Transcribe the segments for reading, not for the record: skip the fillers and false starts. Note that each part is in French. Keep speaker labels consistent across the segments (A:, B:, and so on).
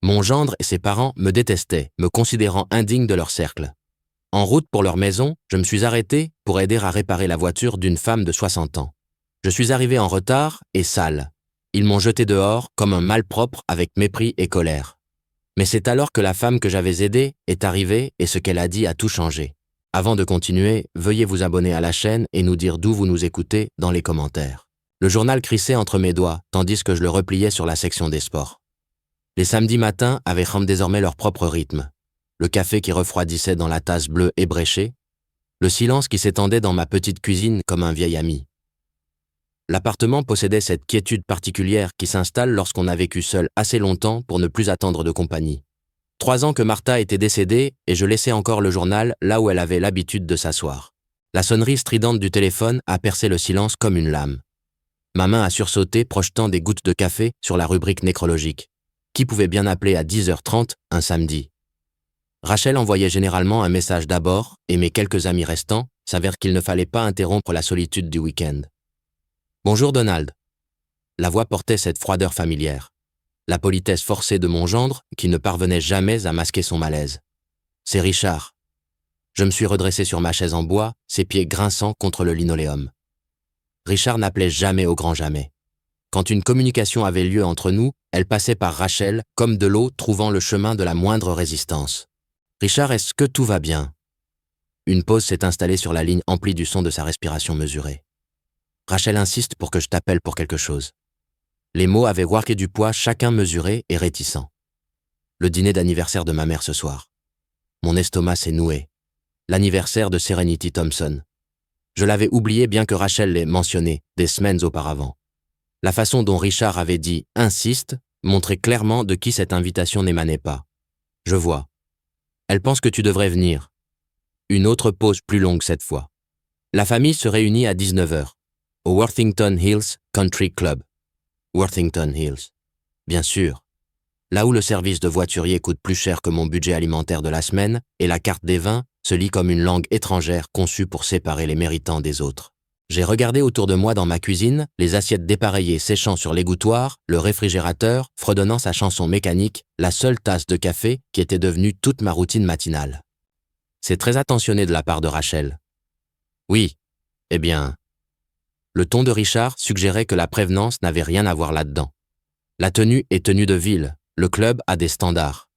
A: Mon gendre et ses parents me détestaient, me considérant indigne de leur cercle. En route pour leur maison, je me suis arrêté pour aider à réparer la voiture d'une femme de 60 ans. Je suis arrivé en retard et sale. Ils m'ont jeté dehors comme un malpropre avec mépris et colère. Mais c'est alors que la femme que j'avais aidée est arrivée et ce qu'elle a dit a tout changé. Avant de continuer, veuillez vous abonner à la chaîne et nous dire d'où vous nous écoutez dans les commentaires. Le journal crissait entre mes doigts, tandis que je le repliais sur la section des sports. Les samedis matins avaient désormais leur propre rythme. Le café qui refroidissait dans la tasse bleue ébréchée, le silence qui s'étendait dans ma petite cuisine comme un vieil ami. L'appartement possédait cette quiétude particulière qui s'installe lorsqu'on a vécu seul assez longtemps pour ne plus attendre de compagnie. 3 ans que Martha était décédée et je laissais encore le journal là où elle avait l'habitude de s'asseoir. La sonnerie stridente du téléphone a percé le silence comme une lame. Ma main a sursauté projetant des gouttes de café sur la rubrique nécrologique. Qui pouvait bien appeler à 10h30 un samedi? Rachel envoyait généralement un message d'abord et mes quelques amis restants s'avèrent qu'il ne fallait pas interrompre la solitude du week-end. Bonjour Donald. La voix portait cette froideur familière. La politesse forcée de mon gendre qui ne parvenait jamais à masquer son malaise. C'est Richard. Je me suis redressé sur ma chaise en bois, ses pieds grinçant contre le linoléum. Richard n'appelait jamais au grand jamais. Quand une communication avait lieu entre nous, elle passait par Rachel, comme de l'eau trouvant le chemin de la moindre résistance. Richard, est-ce que tout va bien? Une pause s'est installée sur la ligne emplie du son de sa respiration mesurée. Rachel insiste pour que je t'appelle pour quelque chose. Les mots avaient warqué du poids, chacun mesuré et réticent. Le dîner d'anniversaire de ma mère ce soir. Mon estomac s'est noué. L'anniversaire de Serenity Thompson. Je l'avais oublié bien que Rachel l'ait mentionné des semaines auparavant. La façon dont Richard avait dit « insiste » montrait clairement de qui cette invitation n'émanait pas. Je vois. Elle pense que tu devrais venir. Une autre pause plus longue cette fois. La famille se réunit à 19h, au Worthington Hills Country Club. Worthington Hills. Bien sûr. Là où le service de voiturier coûte plus cher que mon budget alimentaire de la semaine et la carte des vins se lit comme une langue étrangère conçue pour séparer les méritants des autres. J'ai regardé autour de moi dans ma cuisine, les assiettes dépareillées séchant sur l'égouttoir, le réfrigérateur fredonnant sa chanson mécanique, la seule tasse de café qui était devenue toute ma routine matinale. C'est très attentionné de la part de Rachel. Oui, eh bien... Le ton de Richard suggérait que la prévenance n'avait rien à voir là-dedans. La tenue est tenue de ville, le club a des standards.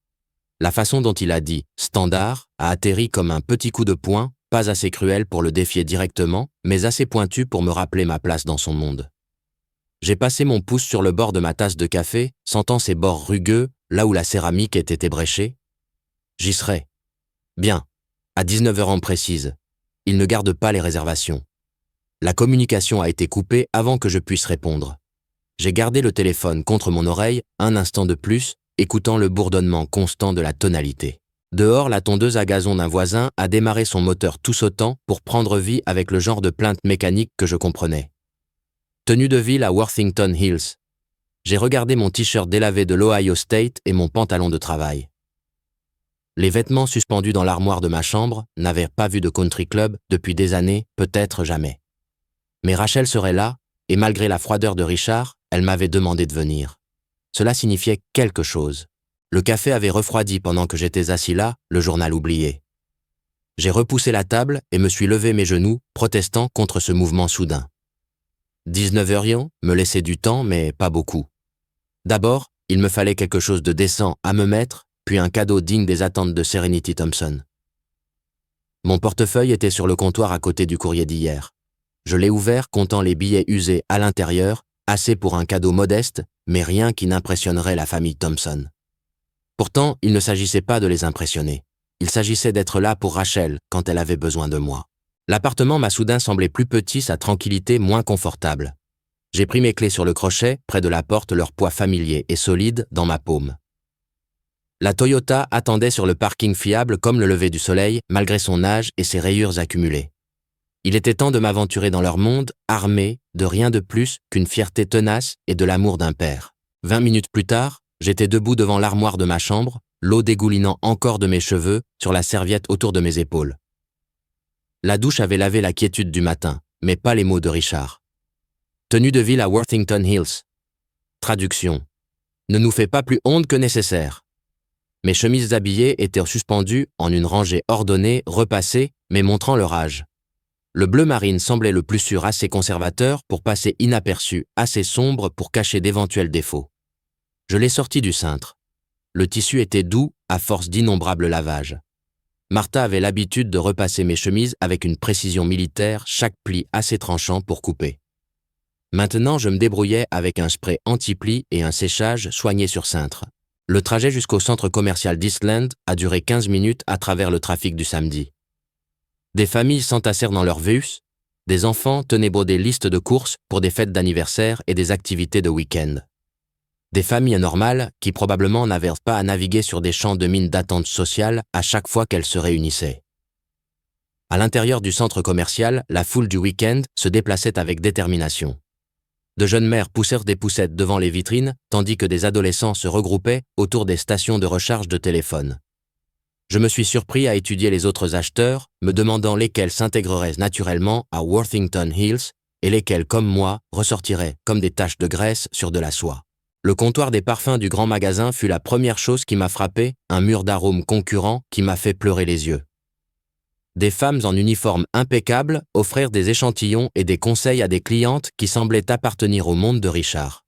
A: La façon dont il a dit « standard » a atterri comme un petit coup de poing, pas assez cruel pour le défier directement, mais assez pointu pour me rappeler ma place dans son monde. J'ai passé mon pouce sur le bord de ma tasse de café, sentant ses bords rugueux, là où la céramique était ébréchée. J'y serai. Bien. À 19h en précise. Il ne garde pas les réservations. La communication a été coupée avant que je puisse répondre. J'ai gardé le téléphone contre mon oreille un instant de plus, écoutant le bourdonnement constant de la tonalité. Dehors, la tondeuse à gazon d'un voisin a démarré son moteur tout sautant pour prendre vie avec le genre de plainte mécanique que je comprenais. Tenue de ville à Worthington Hills. J'ai regardé mon t-shirt délavé de l'Ohio State et mon pantalon de travail. Les vêtements suspendus dans l'armoire de ma chambre n'avaient pas vu de country club depuis des années, peut-être jamais. Mais Rachel serait là, et malgré la froideur de Richard, elle m'avait demandé de venir. Cela signifiait quelque chose. Le café avait refroidi pendant que j'étais assis là, le journal oublié. J'ai repoussé la table et me suis levé mes genoux, protestant contre ce mouvement soudain. 19h me laissait du temps, mais pas beaucoup. D'abord, il me fallait quelque chose de décent à me mettre, puis un cadeau digne des attentes de Serenity Thompson. Mon portefeuille était sur le comptoir à côté du courrier d'hier. Je l'ai ouvert comptant les billets usés à l'intérieur, assez pour un cadeau modeste, mais rien qui n'impressionnerait la famille Thompson. Pourtant, il ne s'agissait pas de les impressionner. Il s'agissait d'être là pour Rachel quand elle avait besoin de moi. L'appartement m'a soudain semblé plus petit, sa tranquillité moins confortable. J'ai pris mes clés sur le crochet, près de la porte, leur poids familier et solide dans ma paume. La Toyota attendait sur le parking fiable comme le lever du soleil, malgré son âge et ses rayures accumulées. Il était temps de m'aventurer dans leur monde, armé de rien de plus qu'une fierté tenace et de l'amour d'un père. 20 minutes plus tard, j'étais debout devant l'armoire de ma chambre, l'eau dégoulinant encore de mes cheveux sur la serviette autour de mes épaules. La douche avait lavé la quiétude du matin, mais pas les mots de Richard. Tenue de ville à Worthington Hills. Traduction. Ne nous fais pas plus honte que nécessaire. Mes chemises habillées étaient suspendues en une rangée ordonnée, repassée, mais montrant leur âge. Le bleu marine semblait le plus sûr, assez conservateur pour passer inaperçu, assez sombre pour cacher d'éventuels défauts. Je l'ai sorti du cintre. Le tissu était doux à force d'innombrables lavages. Martha avait l'habitude de repasser mes chemises avec une précision militaire, chaque pli assez tranchant pour couper. Maintenant, je me débrouillais avec un spray anti-pli et un séchage soigné sur cintre. Le trajet jusqu'au centre commercial d'Eastland a duré 15 minutes à travers le trafic du samedi. Des familles s'entassèrent dans leurs bus, des enfants tenaient beau des listes de courses pour des fêtes d'anniversaire et des activités de week-end. Des familles normales qui probablement n'avaient pas à naviguer sur des champs de mines d'attente sociale à chaque fois qu'elles se réunissaient. À l'intérieur du centre commercial, la foule du week-end se déplaçait avec détermination. De jeunes mères poussèrent des poussettes devant les vitrines, tandis que des adolescents se regroupaient autour des stations de recharge de téléphone. Je me suis surpris à étudier les autres acheteurs, me demandant lesquels s'intégreraient naturellement à Worthington Hills et lesquels, comme moi, ressortiraient comme des taches de graisse sur de la soie. Le comptoir des parfums du grand magasin fut la première chose qui m'a frappé, un mur d'arômes concurrents qui m'a fait pleurer les yeux. Des femmes en uniforme impeccable offrirent des échantillons et des conseils à des clientes qui semblaient appartenir au monde de Richard.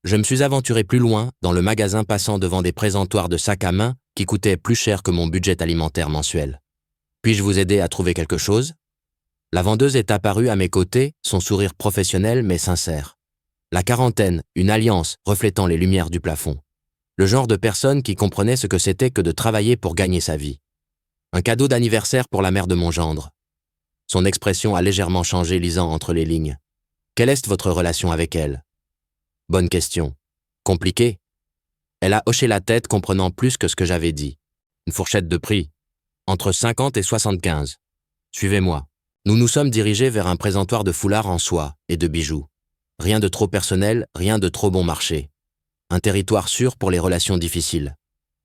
A: Je me suis aventuré plus loin dans le magasin, passant devant des présentoirs de sacs à main qui coûtaient plus cher que mon budget alimentaire mensuel. Puis-je vous aider à trouver quelque chose? La vendeuse est apparue à mes côtés, son sourire professionnel mais sincère. La quarantaine, une alliance reflétant les lumières du plafond. Le genre de personne qui comprenait ce que c'était que de travailler pour gagner sa vie. Un cadeau d'anniversaire pour la mère de mon gendre. Son expression a légèrement changé, lisant entre les lignes. Quelle est votre relation avec elle? Bonne question. Compliquée? Elle a hoché la tête, comprenant plus que ce que j'avais dit. Une fourchette de prix. Entre 50 et 75. Suivez-moi. Nous nous sommes dirigés vers un présentoir de foulards en soie et de bijoux. Rien de trop personnel, rien de trop bon marché. Un territoire sûr pour les relations difficiles.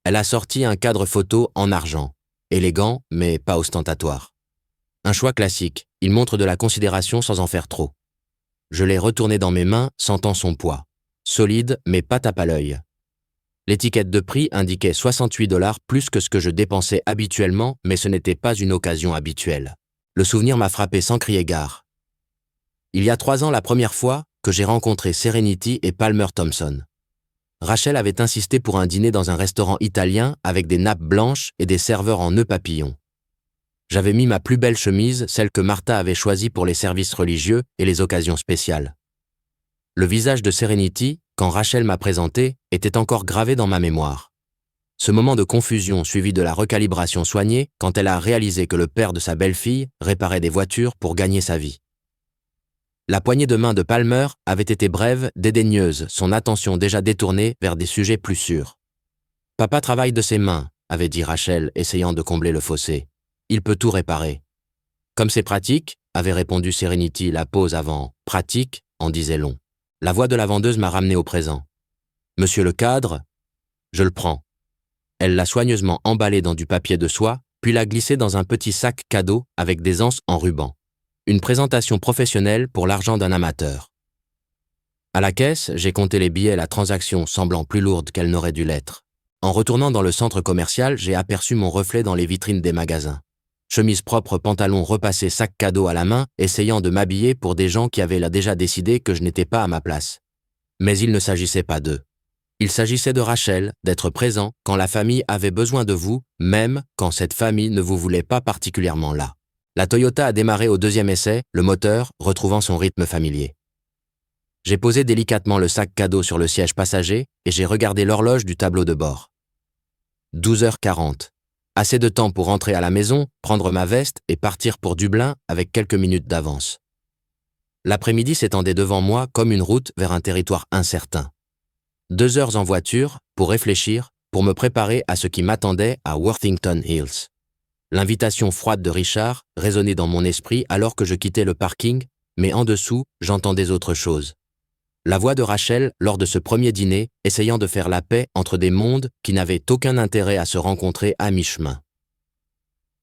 A: Elle a sorti un cadre photo en argent. Élégant, mais pas ostentatoire. Un choix classique, il montre de la considération sans en faire trop. Je l'ai retourné dans mes mains, sentant son poids. Solide, mais pas tape à l'œil. L'étiquette de prix indiquait 68 $ plus que ce que je dépensais habituellement, mais ce n'était pas une occasion habituelle. Le souvenir m'a frappé sans crier gare. Il y a 3 ans, la première fois que j'ai rencontré Serenity et Palmer Thompson. Rachel avait insisté pour un dîner dans un restaurant italien avec des nappes blanches et des serveurs en nœuds papillons. J'avais mis ma plus belle chemise, celle que Martha avait choisie pour les services religieux et les occasions spéciales. Le visage de Serenity, quand Rachel m'a présenté, était encore gravé dans ma mémoire. Ce moment de confusion suivi de la recalibration soignée quand elle a réalisé que le père de sa belle-fille réparait des voitures pour gagner sa vie. La poignée de main de Palmer avait été brève, dédaigneuse, son attention déjà détournée vers des sujets plus sûrs. « Papa travaille de ses mains », avait dit Rachel, essayant de combler le fossé. « Il peut tout réparer. » Comme c'est pratique, avait répondu Serenity, la pause avant « pratique » en disait long. La voix de la vendeuse m'a ramené au présent. « Monsieur le cadre ?» ?»« Je le prends. » Elle l'a soigneusement emballé dans du papier de soie, puis l'a glissé dans un petit sac cadeau avec des anses en ruban. Une présentation professionnelle pour l'argent d'un amateur. À la caisse, j'ai compté les billets, la transaction semblant plus lourde qu'elle n'aurait dû l'être. En retournant dans le centre commercial, j'ai aperçu mon reflet dans les vitrines des magasins. Chemise propre, pantalon repassé, sac cadeau à la main, essayant de m'habiller pour des gens qui avaient déjà décidé que je n'étais pas à ma place. Mais il ne s'agissait pas d'eux. Il s'agissait de Rachel, d'être présent quand la famille avait besoin de vous, même quand cette famille ne vous voulait pas particulièrement là. La Toyota a démarré au 2e essai, le moteur retrouvant son rythme familier. J'ai posé délicatement le sac cadeau sur le siège passager et j'ai regardé l'horloge du tableau de bord. 12h40. Assez de temps pour rentrer à la maison, prendre ma veste et partir pour Dublin avec quelques minutes d'avance. L'après-midi s'étendait devant moi comme une route vers un territoire incertain. 2 heures en voiture pour réfléchir, pour me préparer à ce qui m'attendait à Worthington Hills. L'invitation froide de Richard résonnait dans mon esprit alors que je quittais le parking, mais en dessous, j'entendais autre chose. La voix de Rachel lors de ce premier dîner, essayant de faire la paix entre des mondes qui n'avaient aucun intérêt à se rencontrer à mi-chemin.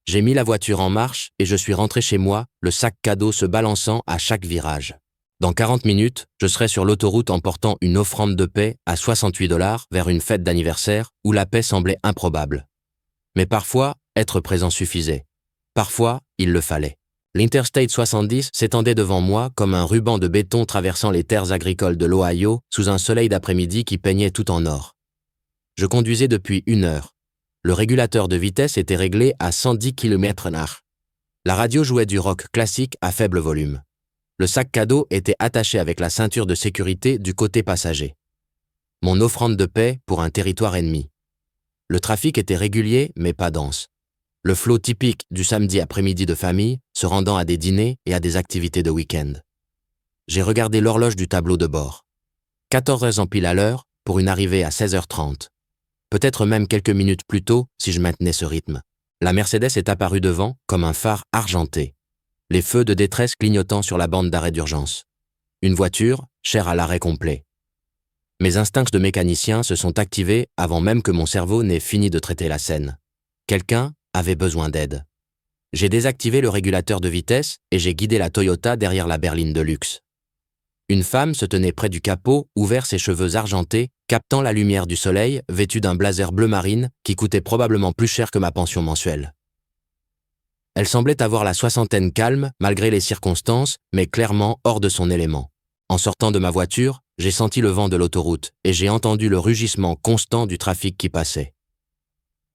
A: J'ai mis la voiture en marche et je suis rentré chez moi, le sac cadeau se balançant à chaque virage. Dans 40 minutes, je serai sur l'autoroute emportant une offrande de paix à 68 $ vers une fête d'anniversaire où la paix semblait improbable. Mais parfois, être présent suffisait. Parfois, il le fallait. L'Interstate 70 s'étendait devant moi comme un ruban de béton traversant les terres agricoles de l'Ohio sous un soleil d'après-midi qui peignait tout en or. Je conduisais depuis 1 heure. Le régulateur de vitesse était réglé à 110 km/h. La radio jouait du rock classique à faible volume. Le sac cadeau était attaché avec la ceinture de sécurité du côté passager. Mon offrande de paix pour un territoire ennemi. Le trafic était régulier mais pas dense. Le flot typique du samedi après-midi de famille se rendant à des dîners et à des activités de week-end. J'ai regardé l'horloge du tableau de bord. 14 heures en pile à l'heure pour une arrivée à 16h30. Peut-être même quelques minutes plus tôt si je maintenais ce rythme. La Mercedes est apparue devant comme un phare argenté. Les feux de détresse clignotant sur la bande d'arrêt d'urgence. Une voiture, chère à l'arrêt complet. Mes instincts de mécanicien se sont activés avant même que mon cerveau n'ait fini de traiter la scène. Quelqu'un avait besoin d'aide. J'ai désactivé le régulateur de vitesse et j'ai guidé la Toyota derrière la berline de luxe. Une femme se tenait près du capot, ouvert ses cheveux argentés, captant la lumière du soleil, vêtue d'un blazer bleu marine qui coûtait probablement plus cher que ma pension mensuelle. Elle semblait avoir la soixantaine calme, malgré les circonstances, mais clairement hors de son élément. En sortant de ma voiture, j'ai senti le vent de l'autoroute et j'ai entendu le rugissement constant du trafic qui passait.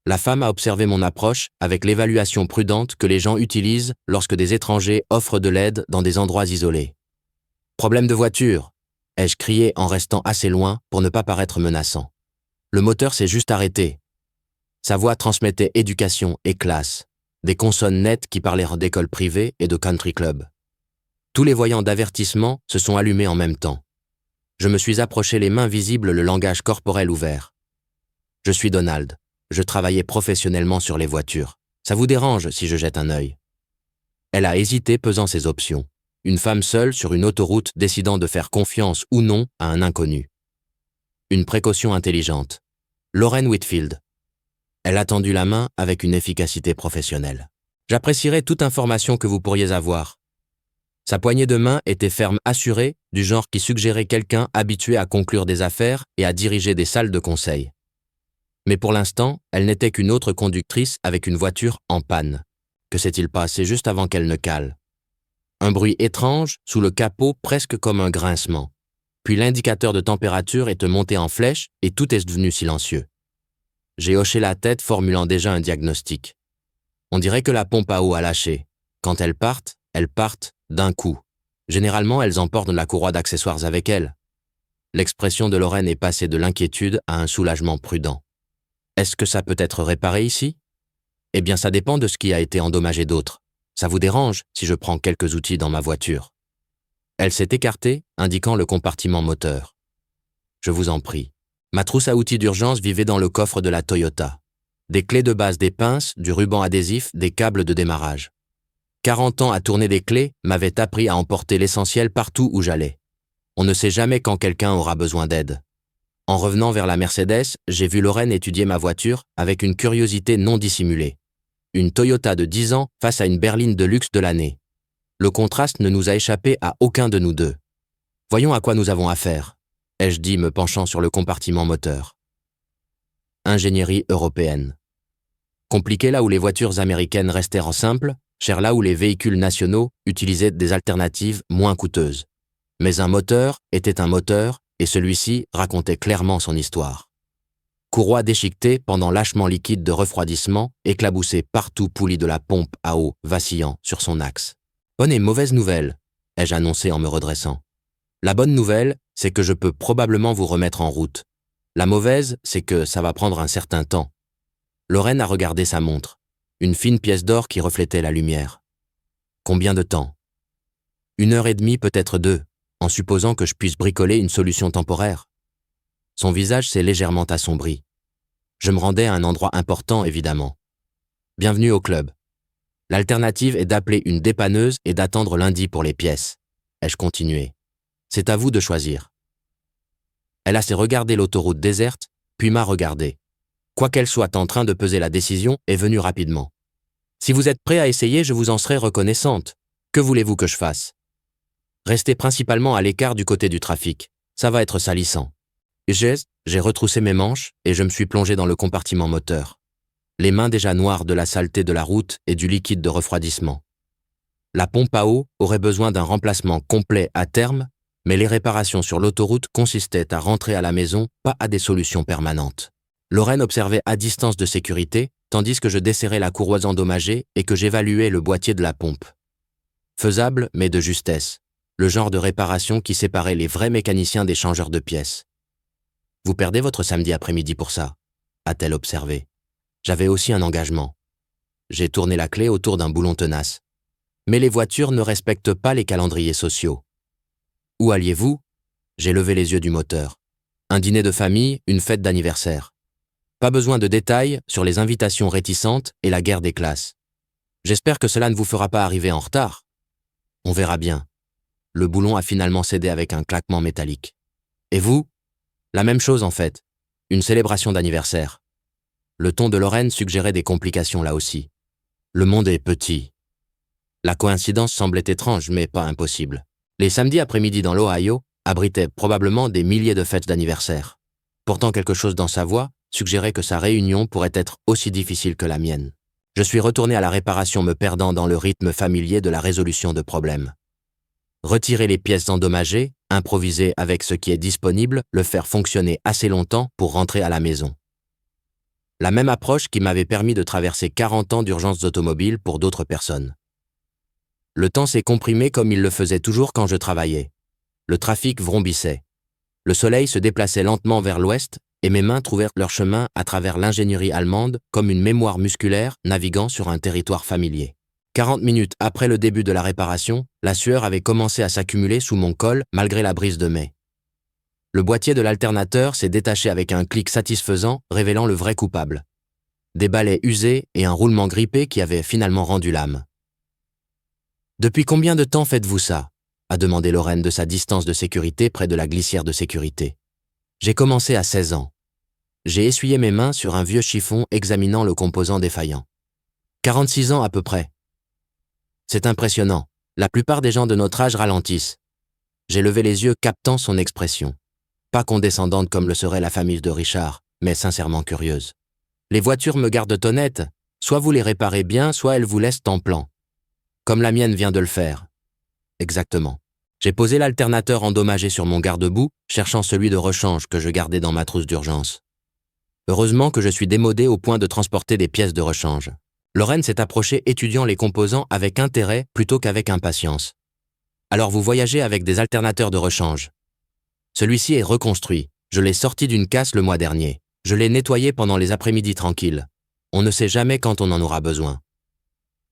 A: La femme a observé mon approche avec l'évaluation prudente que les gens utilisent lorsque des étrangers offrent de l'aide dans des endroits isolés. « Problème de voiture !» ai-je crié en restant assez loin pour ne pas paraître menaçant. Le moteur s'est juste arrêté. Sa voix transmettait éducation et classe, des consonnes nettes qui parlaient d'école privée et de country club. Tous les voyants d'avertissement se sont allumés en même temps. Je me suis approché les mains visibles, le langage corporel ouvert. Je suis Donald. Je travaillais professionnellement sur les voitures. Ça vous dérange si je jette un œil? Elle a hésité, pesant ses options. Une femme seule sur une autoroute décidant de faire confiance ou non à un inconnu. Une précaution intelligente. Lauren Whitfield. Elle a tendu la main avec une efficacité professionnelle. J'apprécierais toute information que vous pourriez avoir. Sa poignée de main était ferme, assurée, du genre qui suggérait quelqu'un habitué à conclure des affaires et à diriger des salles de conseil. Mais pour l'instant, elle n'était qu'une autre conductrice avec une voiture en panne. Que s'est-il passé juste avant qu'elle ne cale? Un bruit étrange sous le capot, presque comme un grincement. Puis l'indicateur de température est monté en flèche et tout est devenu silencieux. J'ai hoché la tête, formulant déjà un diagnostic. On dirait que la pompe à eau a lâché. Quand elles partent d'un coup. Généralement, elles emportent la courroie d'accessoires avec elles. L'expression de Lorraine est passée de l'inquiétude à un soulagement prudent. Est-ce que ça peut être réparé ici? Eh bien, ça dépend de ce qui a été endommagé d'autre. Ça vous dérange si je prends quelques outils dans ma voiture? Elle s'est écartée, indiquant le compartiment moteur. Je vous en prie. Ma trousse à outils d'urgence vivait dans le coffre de la Toyota. Des clés de base, des pinces, du ruban adhésif, des câbles de démarrage. 40 ans à tourner des clés m'avaient appris à emporter l'essentiel partout où j'allais. On ne sait jamais quand quelqu'un aura besoin d'aide. En revenant vers la Mercedes, j'ai vu Lorraine étudier ma voiture avec une curiosité non dissimulée. Une Toyota de 10 ans face à une berline de luxe de l'année. Le contraste ne nous a échappé à aucun de nous deux. Voyons à quoi nous avons affaire, ai-je dit me penchant sur le compartiment moteur. Ingénierie européenne. Compliqué là où les voitures américaines restèrent simples, cher là où les véhicules nationaux utilisaient des alternatives moins coûteuses. Mais un moteur était un moteur et celui-ci racontait clairement son histoire. Courroie déchiquetée pendant lâchement liquide de refroidissement, éclaboussé partout, poulie de la pompe à eau vacillant sur son axe. Bonne et mauvaise nouvelle, ai-je annoncé en me redressant. La bonne nouvelle, c'est que je peux probablement vous remettre en route. La mauvaise, c'est que ça va prendre un certain temps. Lorraine a regardé sa montre. Une fine pièce d'or qui reflétait la lumière. Combien de temps? 1 heure et demie, peut-être 2, en supposant que je puisse bricoler une solution temporaire. Son visage s'est légèrement assombri. Je me rendais à un endroit important, évidemment. Bienvenue au club. L'alternative est d'appeler une dépanneuse et d'attendre lundi pour les pièces. Ai-je continué. C'est à vous de choisir. Elle a regardé l'autoroute déserte, puis m'a regardé. Quoi qu'elle soit en train de peser, la décision est venue rapidement. Si vous êtes prêt à essayer, je vous en serai reconnaissante. Que voulez-vous que je fasse? Restez principalement à l'écart du côté du trafic. Ça va être salissant. J'ai retroussé mes manches et je me suis plongé dans le compartiment moteur. Les mains déjà noires de la saleté de la route et du liquide de refroidissement. La pompe à eau aurait besoin d'un remplacement complet à terme, mais les réparations sur l'autoroute consistaient à rentrer à la maison, pas à des solutions permanentes. Lorraine observait à distance de sécurité, tandis que je desserrais la courroie endommagée et que j'évaluais le boîtier de la pompe. Faisable, mais de justesse. Le genre de réparation qui séparait les vrais mécaniciens des changeurs de pièces. « Vous perdez votre samedi après-midi pour ça ?» a-t-elle observé. J'avais aussi un engagement. J'ai tourné la clé autour d'un boulon tenace. Mais les voitures ne respectent pas les calendriers sociaux. Où alliez-vous ? J'ai levé les yeux du moteur. Un dîner de famille, une fête d'anniversaire. Pas besoin de détails sur les invitations réticentes et la guerre des classes. J'espère que cela ne vous fera pas arriver en retard. On verra bien. Le boulon a finalement cédé avec un claquement métallique. Et vous ? La même chose en fait. Une célébration d'anniversaire. Le ton de Lorraine suggérait des complications là aussi. Le monde est petit. La coïncidence semblait étrange, mais pas impossible. Les samedis après-midi dans l'Ohio abritaient probablement des milliers de fêtes d'anniversaire. Pourtant quelque chose dans sa voix suggérait que sa réunion pourrait être aussi difficile que la mienne. Je suis retourné à la réparation me perdant dans le rythme familier de la résolution de problèmes. Retirer les pièces endommagées, improviser avec ce qui est disponible, le faire fonctionner assez longtemps pour rentrer à la maison. La même approche qui m'avait permis de traverser 40 ans d'urgences automobiles pour d'autres personnes. Le temps s'est comprimé comme il le faisait toujours quand je travaillais. Le trafic vrombissait. Le soleil se déplaçait lentement vers l'ouest et mes mains trouvèrent leur chemin à travers l'ingénierie allemande comme une mémoire musculaire naviguant sur un territoire familier. 40 minutes après le début de la réparation, la sueur avait commencé à s'accumuler sous mon col malgré la brise de mai. Le boîtier de l'alternateur s'est détaché avec un clic satisfaisant, révélant le vrai coupable. Des balais usés et un roulement grippé qui avait finalement rendu l'âme. « Depuis combien de temps faites-vous ça ?» a demandé Lorraine de sa distance de sécurité près de la glissière de sécurité. J'ai commencé à 16 ans. J'ai essuyé mes mains sur un vieux chiffon examinant le composant défaillant. 46 ans à peu près. C'est impressionnant. La plupart des gens de notre âge ralentissent. J'ai levé les yeux captant son expression. Pas condescendante comme le serait la famille de Richard, mais sincèrement curieuse. Les voitures me gardent honnête. Soit vous les réparez bien, soit elles vous laissent en plan. Comme la mienne vient de le faire. Exactement. J'ai posé l'alternateur endommagé sur mon garde-boue, cherchant celui de rechange que je gardais dans ma trousse d'urgence. Heureusement que je suis démodé au point de transporter des pièces de rechange. Lorraine s'est approchée étudiant les composants avec intérêt plutôt qu'avec impatience. Alors vous voyagez avec des alternateurs de rechange. Celui-ci est reconstruit. Je l'ai sorti d'une casse le mois dernier. Je l'ai nettoyé pendant les après-midi tranquilles. On ne sait jamais quand on en aura besoin.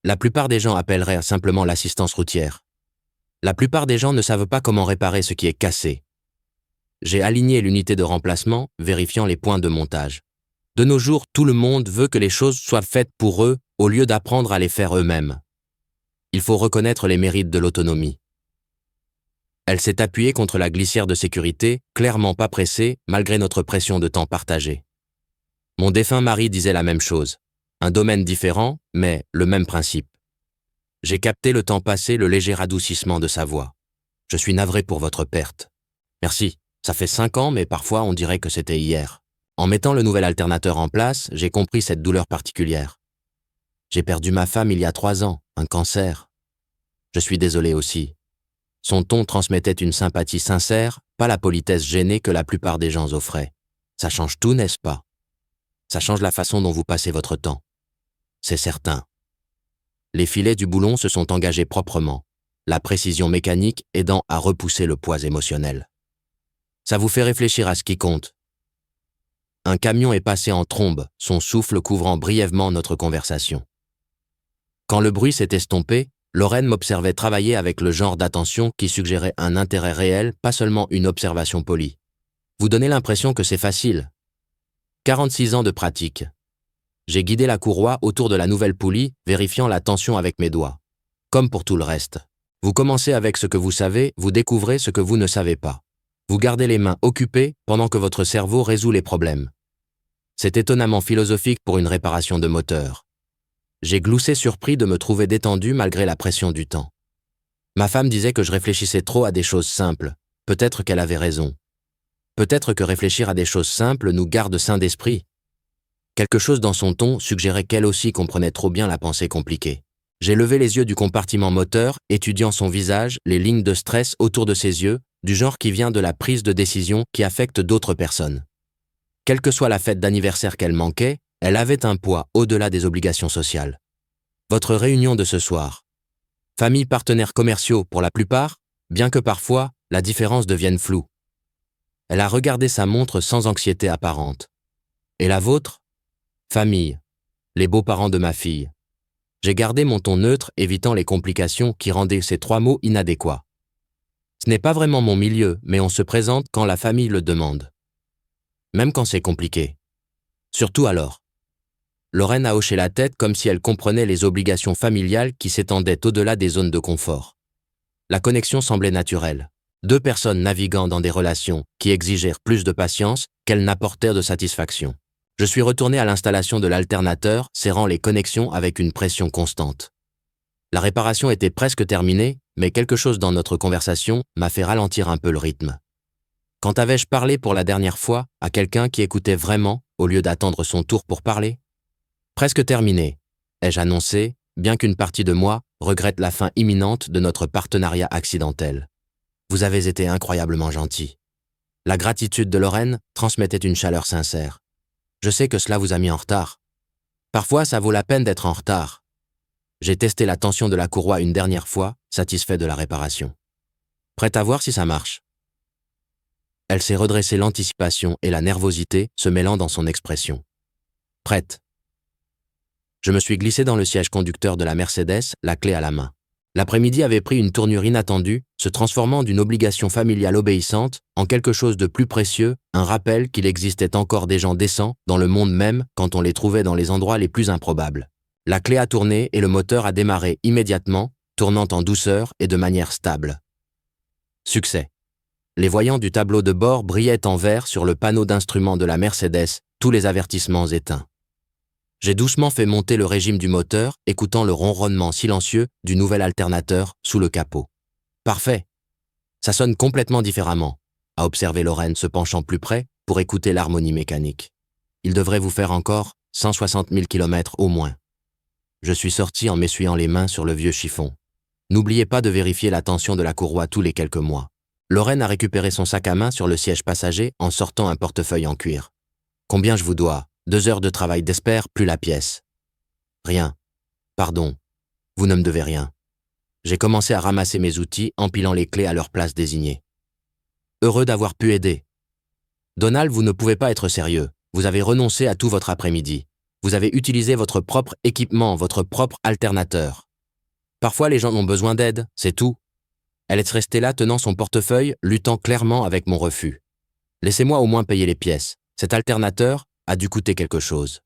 A: La plupart des gens appelleraient simplement l'assistance routière. La plupart des gens ne savent pas comment réparer ce qui est cassé. J'ai aligné l'unité de remplacement, vérifiant les points de montage. De nos jours, tout le monde veut que les choses soient faites pour eux au lieu d'apprendre à les faire eux-mêmes. Il faut reconnaître les mérites de l'autonomie. Elle s'est appuyée contre la glissière de sécurité, clairement pas pressée, malgré notre pression de temps partagée. Mon défunt mari disait la même chose. Un domaine différent, mais le même principe. J'ai capté le temps passé le léger adoucissement de sa voix. Je suis navré pour votre perte. Merci, ça fait 5 ans, mais parfois on dirait que c'était hier. En mettant le nouvel alternateur en place, j'ai compris cette douleur particulière. J'ai perdu ma femme il y a 3 ans, un cancer. Je suis désolé aussi. Son ton transmettait une sympathie sincère, pas la politesse gênée que la plupart des gens offraient. Ça change tout, n'est-ce pas? Ça change la façon dont vous passez votre temps. C'est certain. Les filets du boulon se sont engagés proprement, la précision mécanique aidant à repousser le poids émotionnel. Ça vous fait réfléchir à ce qui compte. Un camion est passé en trombe, son souffle couvrant brièvement notre conversation. Quand le bruit s'est estompé, Lorraine m'observait travailler avec le genre d'attention qui suggérait un intérêt réel, pas seulement une observation polie. Vous donnez l'impression que c'est facile. 46 ans de pratique. J'ai guidé la courroie autour de la nouvelle poulie, vérifiant la tension avec mes doigts. Comme pour tout le reste. Vous commencez avec ce que vous savez, vous découvrez ce que vous ne savez pas. Vous gardez les mains occupées pendant que votre cerveau résout les problèmes. C'est étonnamment philosophique pour une réparation de moteur. J'ai gloussé surpris de me trouver détendu malgré la pression du temps. Ma femme disait que je réfléchissais trop à des choses simples. Peut-être qu'elle avait raison. Peut-être que réfléchir à des choses simples nous garde sains d'esprit. Quelque chose dans son ton suggérait qu'elle aussi comprenait trop bien la pensée compliquée. J'ai levé les yeux du compartiment moteur, étudiant son visage, les lignes de stress autour de ses yeux, du genre qui vient de la prise de décision qui affecte d'autres personnes. Quelle que soit la fête d'anniversaire qu'elle manquait, elle avait un poids au-delà des obligations sociales. Votre réunion de ce soir. Famille, partenaires commerciaux pour la plupart, bien que parfois, la différence devienne floue. Elle a regardé sa montre sans anxiété apparente. Et la vôtre? Famille. Les beaux-parents de ma fille. J'ai gardé mon ton neutre, évitant les complications qui rendaient ces 3 mots inadéquats. Ce n'est pas vraiment mon milieu, mais on se présente quand la famille le demande. Même quand c'est compliqué. Surtout alors. Lorraine a hoché la tête comme si elle comprenait les obligations familiales qui s'étendaient au-delà des zones de confort. La connexion semblait naturelle. 2 personnes naviguant dans des relations qui exigèrent plus de patience qu'elles n'apportèrent de satisfaction. Je suis retourné à l'installation de l'alternateur, serrant les connexions avec une pression constante. La réparation était presque terminée, mais quelque chose dans notre conversation m'a fait ralentir un peu le rythme. Quand avais-je parlé pour la dernière fois à quelqu'un qui écoutait vraiment, au lieu d'attendre son tour pour parler? Presque terminé, ai-je annoncé, bien qu'une partie de moi regrette la fin imminente de notre partenariat accidentel. Vous avez été incroyablement gentil. La gratitude de Lorraine transmettait une chaleur sincère. Je sais que cela vous a mis en retard. Parfois, ça vaut la peine d'être en retard. J'ai testé la tension de la courroie une dernière fois, satisfait de la réparation. Prête à voir si ça marche. Elle s'est redressée, l'anticipation et la nervosité se mêlant dans son expression. Prête. Je me suis glissé dans le siège conducteur de la Mercedes, la clé à la main. L'après-midi avait pris une tournure inattendue, se transformant d'une obligation familiale obéissante en quelque chose de plus précieux, un rappel qu'il existait encore des gens décents dans le monde même quand on les trouvait dans les endroits les plus improbables. La clé a tourné et le moteur a démarré immédiatement, tournant en douceur et de manière stable. Succès. Les voyants du tableau de bord brillaient en vert sur le panneau d'instruments de la Mercedes, tous les avertissements éteints. J'ai doucement fait monter le régime du moteur, écoutant le ronronnement silencieux du nouvel alternateur sous le capot. Parfait. Ça sonne complètement différemment, a observé Lorraine se penchant plus près pour écouter l'harmonie mécanique. Il devrait vous faire encore 160 000 km au moins. Je suis sorti en m'essuyant les mains sur le vieux chiffon. N'oubliez pas de vérifier la tension de la courroie tous les quelques mois. Lorraine a récupéré son sac à main sur le siège passager en sortant un portefeuille en cuir. Combien je vous dois? 2 heures de travail d'espère, plus la pièce. Rien. Pardon. Vous ne me devez rien. J'ai commencé à ramasser mes outils, empilant les clés à leur place désignée. Heureux d'avoir pu aider. Donald, vous ne pouvez pas être sérieux. Vous avez renoncé à tout votre après-midi. Vous avez utilisé votre propre équipement, votre propre alternateur. Parfois, les gens ont besoin d'aide, c'est tout. Elle est restée là tenant son portefeuille, luttant clairement avec mon refus. Laissez-moi au moins payer les pièces. Cet alternateur a dû coûter quelque chose.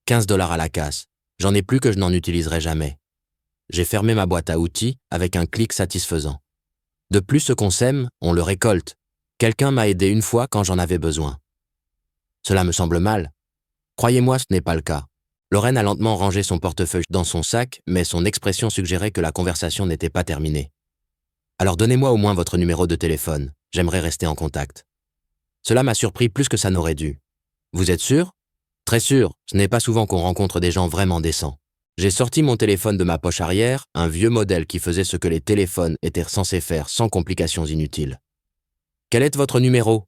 A: 15 $ à la casse. J'en ai plus que je n'en utiliserai jamais. J'ai fermé ma boîte à outils avec un clic satisfaisant. De plus, ce qu'on sème, on le récolte. Quelqu'un m'a aidé une fois quand j'en avais besoin. Cela me semble mal. Croyez-moi, ce n'est pas le cas. Lorraine a lentement rangé son portefeuille dans son sac, mais son expression suggérait que la conversation n'était pas terminée. Alors donnez-moi au moins votre numéro de téléphone. J'aimerais rester en contact. Cela m'a surpris plus que ça n'aurait dû. Vous êtes sûr? Très sûr, ce n'est pas souvent qu'on rencontre des gens vraiment décents. J'ai sorti mon téléphone de ma poche arrière, un vieux modèle qui faisait ce que les téléphones étaient censés faire sans complications inutiles. Quel est votre numéro?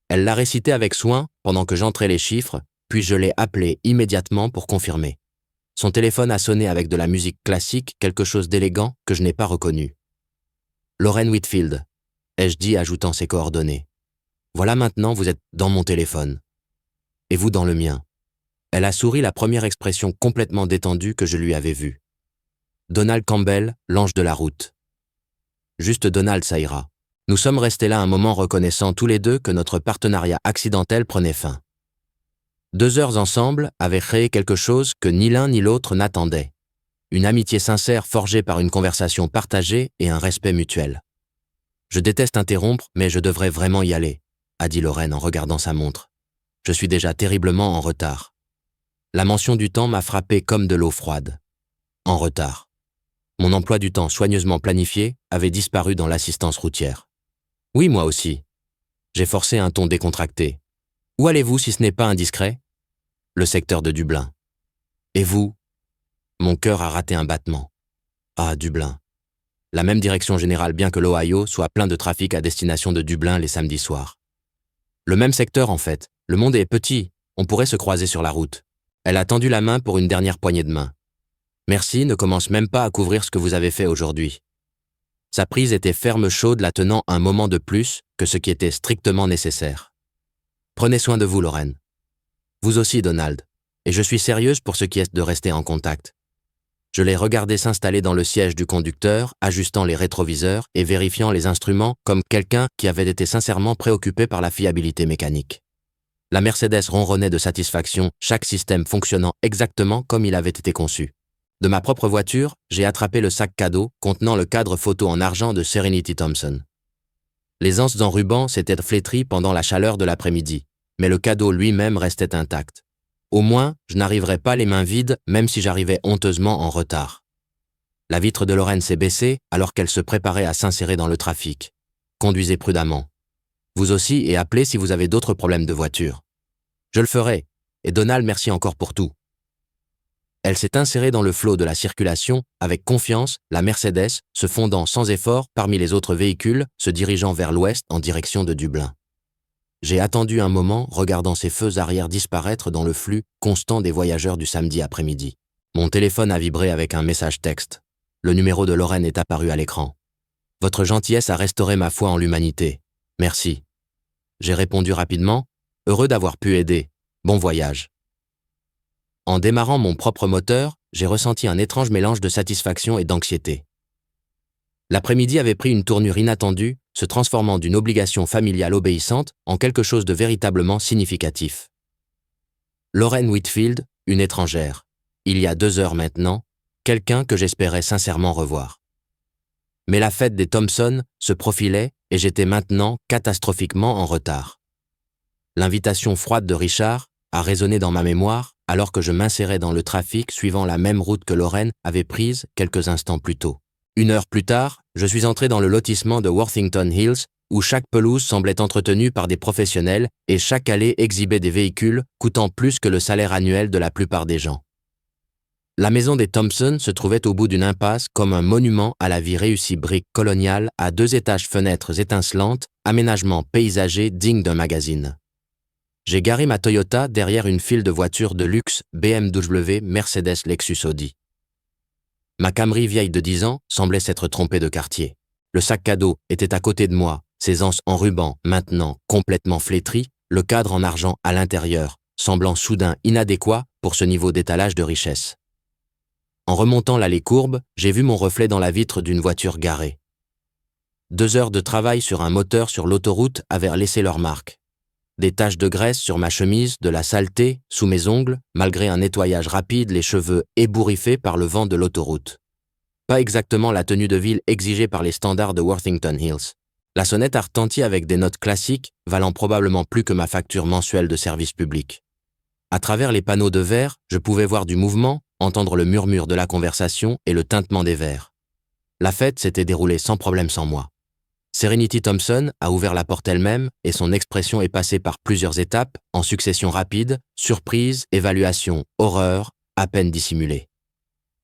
A: Elle l'a récité avec soin pendant que j'entrais les chiffres, puis je l'ai appelé immédiatement pour confirmer. Son téléphone a sonné avec de la musique classique, quelque chose d'élégant que je n'ai pas reconnu. Lorraine Whitfield, ai-je dit ajoutant ses coordonnées. Voilà, maintenant vous êtes dans mon téléphone. Et vous dans le mien. Elle a souri, la première expression complètement détendue que je lui avais vue. Donald Campbell, l'ange de la route. Juste Donald, ça ira. Nous sommes restés là un moment reconnaissant tous les deux que notre partenariat accidentel prenait fin. 2 heures ensemble avaient créé quelque chose que ni l'un ni l'autre n'attendait. Une amitié sincère forgée par une conversation partagée et un respect mutuel. Je déteste interrompre, mais je devrais vraiment y aller, a dit Lorraine en regardant sa montre. Je suis déjà terriblement en retard. La mention du temps m'a frappé comme de l'eau froide. En retard. Mon emploi du temps soigneusement planifié avait disparu dans l'assistance routière. Oui, moi aussi. J'ai forcé un ton décontracté. Où allez-vous si ce n'est pas indiscret? Le secteur de Dublin. Et vous? Mon cœur a raté un battement. Ah, Dublin. La même direction générale bien que l'Ohio soit plein de trafic à destination de Dublin les samedis soirs. Le même secteur en fait. Le monde est petit. On pourrait se croiser sur la route. Elle a tendu la main pour une dernière poignée de main. Merci ne commence même pas à couvrir ce que vous avez fait aujourd'hui. Sa prise était ferme chaude la tenant un moment de plus que ce qui était strictement nécessaire. Prenez soin de vous, Lorraine. Vous aussi, Donald. Et je suis sérieuse pour ce qui est de rester en contact. Je l'ai regardé s'installer dans le siège du conducteur, ajustant les rétroviseurs et vérifiant les instruments comme quelqu'un qui avait été sincèrement préoccupé par la fiabilité mécanique. La Mercedes ronronnait de satisfaction, chaque système fonctionnant exactement comme il avait été conçu. De ma propre voiture, j'ai attrapé le sac cadeau contenant le cadre photo en argent de Serenity Thompson. Les anses en ruban s'étaient flétries pendant la chaleur de l'après-midi, mais le cadeau lui-même restait intact. Au moins, je n'arriverais pas les mains vides, même si j'arrivais honteusement en retard. La vitre de Lorraine s'est baissée alors qu'elle se préparait à s'insérer dans le trafic. Conduisez prudemment. Vous aussi et appelez si vous avez d'autres problèmes de voiture. Je le ferai, et Donald, merci encore pour tout. Elle s'est insérée dans le flot de la circulation, avec confiance, la Mercedes se fondant sans effort parmi les autres véhicules, se dirigeant vers l'ouest en direction de Dublin. J'ai attendu un moment, regardant ses feux arrière disparaître dans le flux constant des voyageurs du samedi après-midi. Mon téléphone a vibré avec un message texte. Le numéro de Lorraine est apparu à l'écran. Votre gentillesse a restauré ma foi en l'humanité. Merci. J'ai répondu rapidement, heureux d'avoir pu aider. Bon voyage. En démarrant mon propre moteur, j'ai ressenti un étrange mélange de satisfaction et d'anxiété. L'après-midi avait pris une tournure inattendue, se transformant d'une obligation familiale obéissante en quelque chose de véritablement significatif. Lorraine Whitfield, une étrangère. Il y a 2 heures maintenant, quelqu'un que j'espérais sincèrement revoir. Mais la fête des Thompson se profilait et j'étais maintenant catastrophiquement en retard. L'invitation froide de Richard a résonné dans ma mémoire alors que je m'insérais dans le trafic suivant la même route que Lorraine avait prise quelques instants plus tôt. 1 heure plus tard, je suis entré dans le lotissement de Worthington Hills, où chaque pelouse semblait entretenue par des professionnels et chaque allée exhibait des véhicules coûtant plus que le salaire annuel de la plupart des gens. La maison des Thompson se trouvait au bout d'une impasse comme un monument à la vie réussie brique coloniale à 2 étages fenêtres étincelantes, aménagement paysager digne d'un magazine. J'ai garé ma Toyota derrière une file de voitures de luxe BMW, Mercedes, Lexus, Audi. Ma Camry vieille de 10 ans semblait s'être trompée de quartier. Le sac cadeau était à côté de moi, ses anses en ruban, maintenant complètement flétries, le cadre en argent à l'intérieur, semblant soudain inadéquat pour ce niveau d'étalage de richesse. En remontant l'allée courbe, j'ai vu mon reflet dans la vitre d'une voiture garée. 2 heures de travail sur un moteur sur l'autoroute avaient laissé leur marque. Des taches de graisse sur ma chemise, de la saleté sous mes ongles, malgré un nettoyage rapide, les cheveux ébouriffés par le vent de l'autoroute. Pas exactement la tenue de ville exigée par les standards de Worthington Hills. La sonnette a retenti avec des notes classiques, valant probablement plus que ma facture mensuelle de service public. À travers les panneaux de verre, je pouvais voir du mouvement, entendre le murmure de la conversation et le tintement des verres. La fête s'était déroulée sans problème sans moi. Serenity Thompson a ouvert la porte elle-même et son expression est passée par plusieurs étapes, en succession rapide, surprise, évaluation, horreur, à peine dissimulée.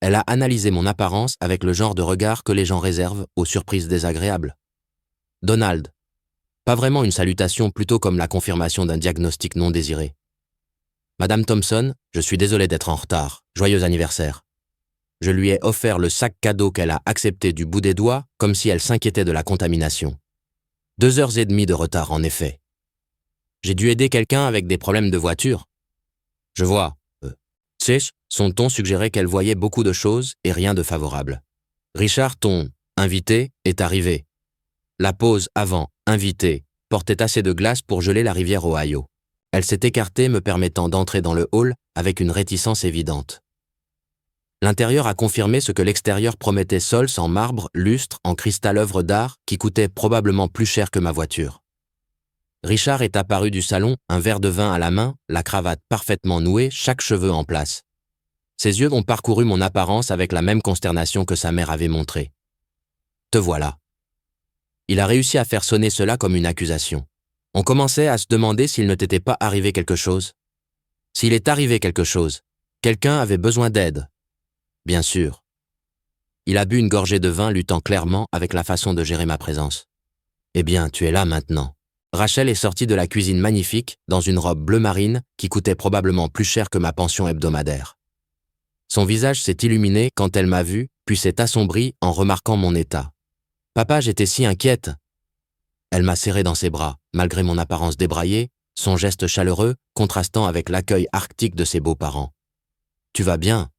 A: Elle a analysé mon apparence avec le genre de regard que les gens réservent aux surprises désagréables. Donald. Pas vraiment une salutation, plutôt comme la confirmation d'un diagnostic non désiré. Madame Thompson, je suis désolé d'être en retard. Joyeux anniversaire. Je lui ai offert le sac cadeau qu'elle a accepté du bout des doigts, comme si elle s'inquiétait de la contamination. 2 heures et demie de retard, en effet. J'ai dû aider quelqu'un avec des problèmes de voiture. Je vois. Son ton suggérait qu'elle voyait beaucoup de choses et rien de favorable. Richard, ton invité, est arrivé. La pause avant invité portait assez de glace pour geler la rivière Ohio. Elle s'est écartée, me permettant d'entrer dans le hall avec une réticence évidente. L'intérieur a confirmé ce que l'extérieur promettait, sols en marbre, lustre, en cristal œuvre d'art, qui coûtait probablement plus cher que ma voiture. Richard est apparu du salon, un verre de vin à la main, la cravate parfaitement nouée, chaque cheveu en place. Ses yeux ont parcouru mon apparence avec la même consternation que sa mère avait montrée. Te voilà. Il a réussi à faire sonner cela comme une accusation. On commençait à se demander s'il ne t'était pas arrivé quelque chose. S'il est arrivé quelque chose, quelqu'un avait besoin d'aide. Bien sûr. Il a bu une gorgée de vin, luttant clairement avec la façon de gérer ma présence. Eh bien, tu es là maintenant. Rachel est sortie de la cuisine magnifique, dans une robe bleu marine qui coûtait probablement plus cher que ma pension hebdomadaire. Son visage s'est illuminé quand elle m'a vu, puis s'est assombri en remarquant mon état. « Papa, j'étais si inquiète !» Elle m'a serré dans ses bras, malgré mon apparence débraillée, son geste chaleureux contrastant avec l'accueil arctique de ses beaux-parents. « Tu vas bien ?»«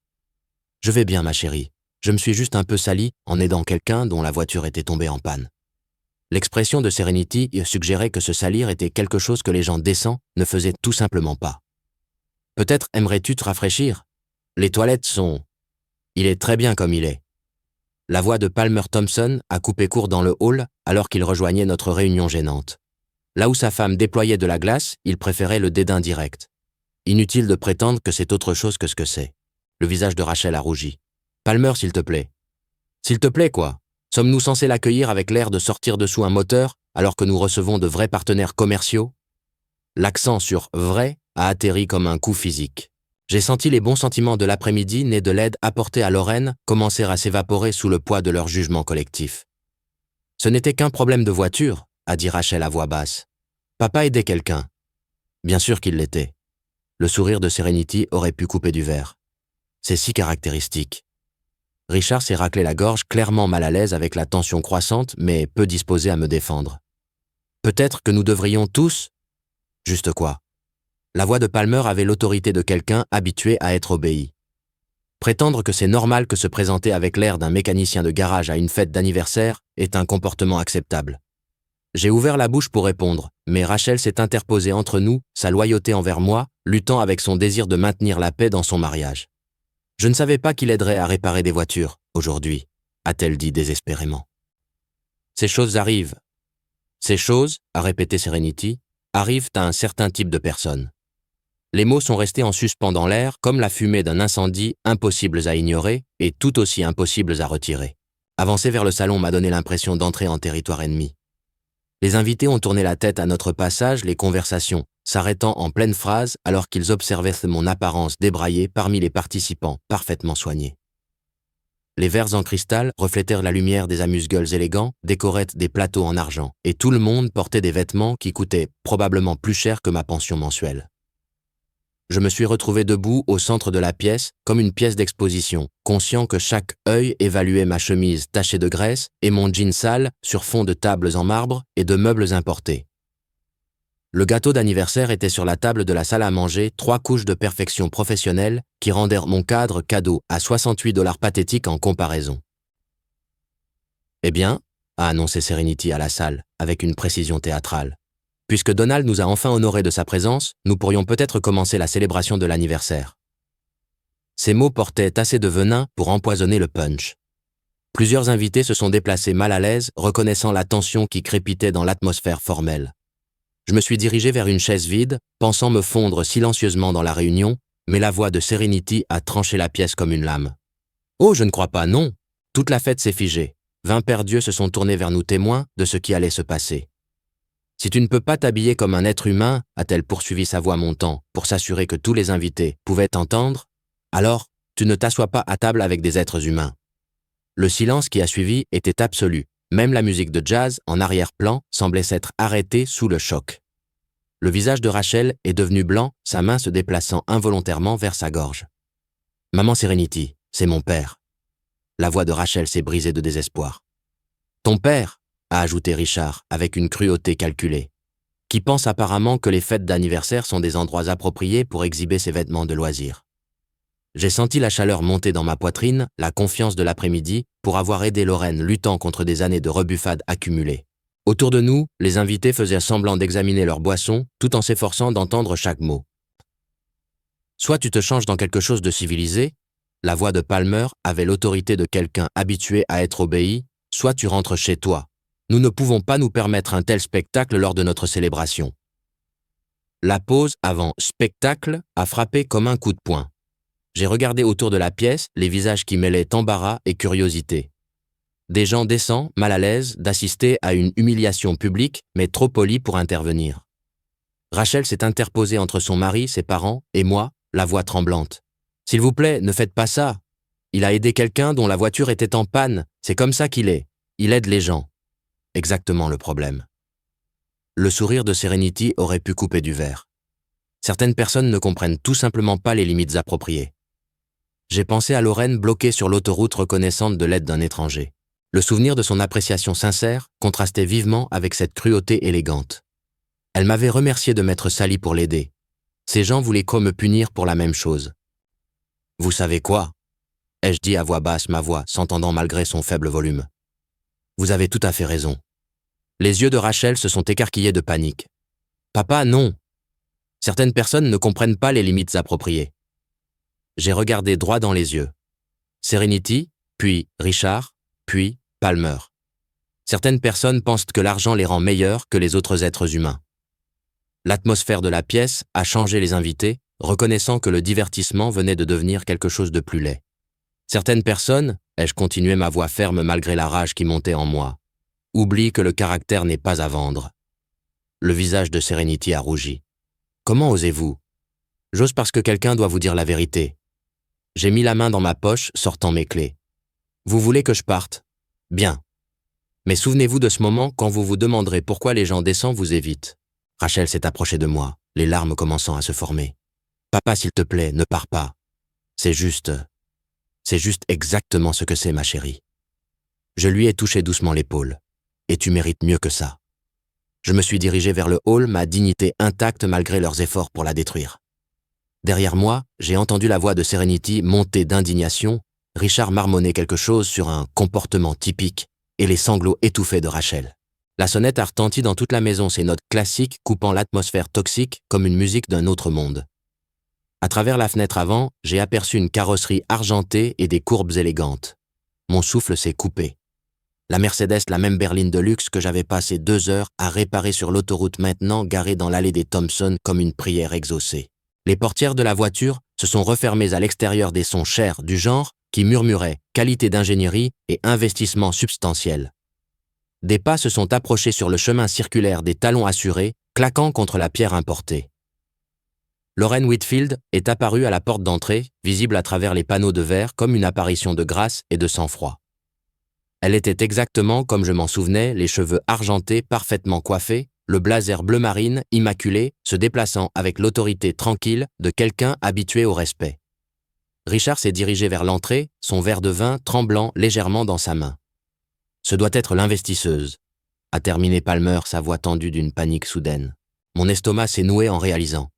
A: Je vais bien, ma chérie. Je me suis juste un peu salie en aidant quelqu'un dont la voiture était tombée en panne. » L'expression de Serenity suggérait que se salir était quelque chose que les gens décents ne faisaient tout simplement pas. « Peut-être aimerais-tu te rafraîchir ? Les toilettes sont... » « Il est très bien comme il est. » La voix de Palmer Thompson a coupé court dans le hall alors qu'il rejoignait notre réunion gênante. Là où sa femme déployait de la glace, il préférait le dédain direct. Inutile de prétendre que c'est autre chose que ce que c'est. Le visage de Rachel a rougi. « Palmer, s'il te plaît. »« S'il te plaît, quoi ? Sommes-nous censés l'accueillir avec l'air de sortir dessous un moteur alors que nous recevons de vrais partenaires commerciaux ?» L'accent sur « vrai » a atterri comme un coup physique. J'ai senti les bons sentiments de l'après-midi nés de l'aide apportée à Lorraine commencer à s'évaporer sous le poids de leur jugement collectif. « Ce n'était qu'un problème de voiture », a dit Rachel à voix basse. « Papa aidait quelqu'un. » Bien sûr qu'il l'était. Le sourire de Serenity aurait pu couper du verre. C'est si caractéristique. Richard s'est raclé la gorge, clairement mal à l'aise avec la tension croissante, mais peu disposé à me défendre. « Peut-être que nous devrions tous... » Juste quoi ? La voix de Palmer avait l'autorité de quelqu'un habitué à être obéi. Prétendre que c'est normal que se présenter avec l'air d'un mécanicien de garage à une fête d'anniversaire est un comportement acceptable. J'ai ouvert la bouche pour répondre, mais Rachel s'est interposée entre nous, sa loyauté envers moi, luttant avec son désir de maintenir la paix dans son mariage. « Je ne savais pas qu'il aiderait à réparer des voitures, aujourd'hui », a-t-elle dit désespérément. « Ces choses arrivent. » « Ces choses, a répété Serenity, arrivent à un certain type de personnes. » Les mots sont restés en suspens dans l'air comme la fumée d'un incendie, impossibles à ignorer et tout aussi impossibles à retirer. Avancer vers le salon m'a donné l'impression d'entrer en territoire ennemi. Les invités ont tourné la tête à notre passage, les conversations s'arrêtant en pleine phrase alors qu'ils observaient mon apparence débraillée parmi les participants parfaitement soignés. Les verres en cristal reflétèrent la lumière des amuse-gueules élégants, décoraient des plateaux en argent, et tout le monde portait des vêtements qui coûtaient probablement plus cher que ma pension mensuelle. Je me suis retrouvé debout au centre de la pièce, comme une pièce d'exposition, conscient que chaque œil évaluait ma chemise tachée de graisse et mon jean sale sur fond de tables en marbre et de meubles importés. Le gâteau d'anniversaire était sur la table de la salle à manger, 3 couches de perfection professionnelle qui rendèrent mon cadre cadeau à $68 pathétique en comparaison. « Eh bien, » a annoncé Serenity à la salle, avec une précision théâtrale. « Puisque Donald nous a enfin honorés de sa présence, nous pourrions peut-être commencer la célébration de l'anniversaire. » Ces mots portaient assez de venin pour empoisonner le punch. Plusieurs invités se sont déplacés mal à l'aise, reconnaissant la tension qui crépitait dans l'atmosphère formelle. Je me suis dirigé vers une chaise vide, pensant me fondre silencieusement dans la réunion, mais la voix de Serenity a tranché la pièce comme une lame. « Oh, je ne crois pas, non !» Toute la fête s'est figée. 20 pères Dieu se sont tournés vers nous témoins de ce qui allait se passer. « Si tu ne peux pas t'habiller comme un être humain, a-t-elle poursuivi sa voix montant, pour s'assurer que tous les invités pouvaient t'entendre, alors tu ne t'assois pas à table avec des êtres humains. » Le silence qui a suivi était absolu. Même la musique de jazz, en arrière-plan, semblait s'être arrêtée sous le choc. Le visage de Rachel est devenu blanc, sa main se déplaçant involontairement vers sa gorge. « Maman Serenity, c'est mon père. » La voix de Rachel s'est brisée de désespoir. « Ton père ?» a ajouté Richard, avec une cruauté calculée, qui pense apparemment que les fêtes d'anniversaire sont des endroits appropriés pour exhiber ses vêtements de loisirs. J'ai senti la chaleur monter dans ma poitrine, la confiance de l'après-midi, pour avoir aidé Lorraine luttant contre des années de rebuffades accumulées. Autour de nous, les invités faisaient semblant d'examiner leur boisson, tout en s'efforçant d'entendre chaque mot. Soit tu te changes dans quelque chose de civilisé, la voix de Palmer avait l'autorité de quelqu'un habitué à être obéi, soit tu rentres chez toi. Nous ne pouvons pas nous permettre un tel spectacle lors de notre célébration. La pause avant « spectacle » a frappé comme un coup de poing. J'ai regardé autour de la pièce, les visages qui mêlaient embarras et curiosité. Des gens décents, mal à l'aise, d'assister à une humiliation publique, mais trop polis pour intervenir. Rachel s'est interposée entre son mari, ses parents et moi, la voix tremblante. « S'il vous plaît, ne faites pas ça. Il a aidé quelqu'un dont la voiture était en panne. C'est comme ça qu'il est. Il aide les gens. » Exactement le problème. Le sourire de Serenity aurait pu couper du verre. Certaines personnes ne comprennent tout simplement pas les limites appropriées. J'ai pensé à Lorraine bloquée sur l'autoroute reconnaissante de l'aide d'un étranger. Le souvenir de son appréciation sincère contrastait vivement avec cette cruauté élégante. Elle m'avait remercié de m'être sali pour l'aider. Ces gens voulaient quoi me punir pour la même chose. « Vous savez quoi ?» ai-je dit à voix basse, ma voix s'entendant malgré son faible volume. « Vous avez tout à fait raison. » Les yeux de Rachel se sont écarquillés de panique. « Papa, non !» Certaines personnes ne comprennent pas les limites appropriées. J'ai regardé droit dans les yeux. Serenity, puis Richard, puis Palmer. Certaines personnes pensent que l'argent les rend meilleurs que les autres êtres humains. L'atmosphère de la pièce a changé les invités, reconnaissant que le divertissement venait de devenir quelque chose de plus laid. Certaines personnes, ai-je continué ma voix ferme malgré la rage qui montait en moi, oublient que le caractère n'est pas à vendre. Le visage de Serenity a rougi. Comment osez-vous ? J'ose parce que quelqu'un doit vous dire la vérité. J'ai mis la main dans ma poche, sortant mes clés. Vous voulez que je parte ? Bien. Mais souvenez-vous de ce moment quand vous vous demanderez pourquoi les gens décents vous évitent. Rachel s'est approchée de moi, les larmes commençant à se former. Papa, s'il te plaît, ne pars pas. C'est juste exactement ce que c'est, ma chérie. Je lui ai touché doucement l'épaule. Et tu mérites mieux que ça. Je me suis dirigé vers le hall, ma dignité intacte malgré leurs efforts pour la détruire. Derrière moi, j'ai entendu la voix de Serenity monter d'indignation, Richard marmonner quelque chose sur un comportement typique et les sanglots étouffés de Rachel. La sonnette a retenti dans toute la maison, ses notes classiques coupant l'atmosphère toxique comme une musique d'un autre monde. À travers la fenêtre avant, j'ai aperçu une carrosserie argentée et des courbes élégantes. Mon souffle s'est coupé. La Mercedes, la même berline de luxe que j'avais passé 2 heures à réparer sur l'autoroute maintenant garée dans l'allée des Thompson comme une prière exaucée. Les portières de la voiture se sont refermées à l'extérieur des sons chers du genre qui murmuraient qualité d'ingénierie et investissement substantiel. Des pas se sont approchés sur le chemin circulaire des talons assurés, claquant contre la pierre importée. Lorraine Whitfield est apparue à la porte d'entrée, visible à travers les panneaux de verre comme une apparition de grâce et de sang-froid. Elle était exactement comme je m'en souvenais, les cheveux argentés parfaitement coiffés, le blazer bleu marine, immaculé, se déplaçant avec l'autorité tranquille de quelqu'un habitué au respect. Richard s'est dirigé vers l'entrée, son verre de vin tremblant légèrement dans sa main. « Ce doit être l'investisseuse », a terminé Palmer, sa voix tendue d'une panique soudaine. Mon estomac s'est noué en réalisant.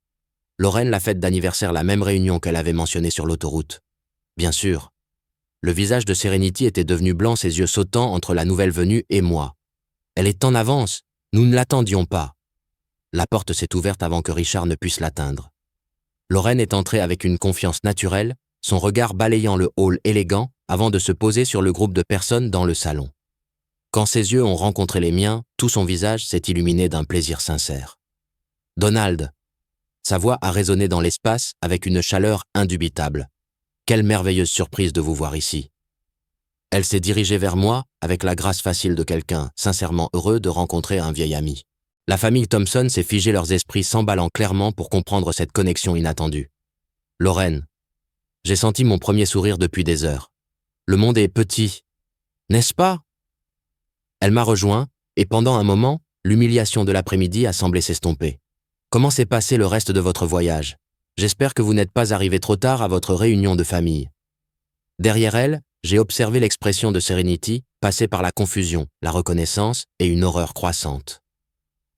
A: Lorraine, la fête d'anniversaire, la même réunion qu'elle avait mentionnée sur l'autoroute. Bien sûr. Le visage de Serenity était devenu blanc, ses yeux sautant entre la nouvelle venue et moi. Elle est en avance. Nous ne l'attendions pas. La porte s'est ouverte avant que Richard ne puisse l'atteindre. Lorraine est entrée avec une confiance naturelle, son regard balayant le hall élégant avant de se poser sur le groupe de personnes dans le salon. Quand ses yeux ont rencontré les miens, tout son visage s'est illuminé d'un plaisir sincère. « Donald !» Sa voix a résonné dans l'espace avec une chaleur indubitable. « Quelle merveilleuse surprise de vous voir ici !» Elle s'est dirigée vers moi avec la grâce facile de quelqu'un, sincèrement heureux de rencontrer un vieil ami. La famille Thompson s'est figé leurs esprits s'emballant clairement pour comprendre cette connexion inattendue. Lorraine. J'ai senti mon premier sourire depuis des heures. Le monde est petit, n'est-ce pas ? Elle m'a rejoint, et pendant un moment, l'humiliation de l'après-midi a semblé s'estomper. Comment s'est passé le reste de votre voyage ? J'espère que vous n'êtes pas arrivé trop tard à votre réunion de famille. Derrière elle, j'ai observé l'expression de Serenity passer par la confusion, la reconnaissance et une horreur croissante.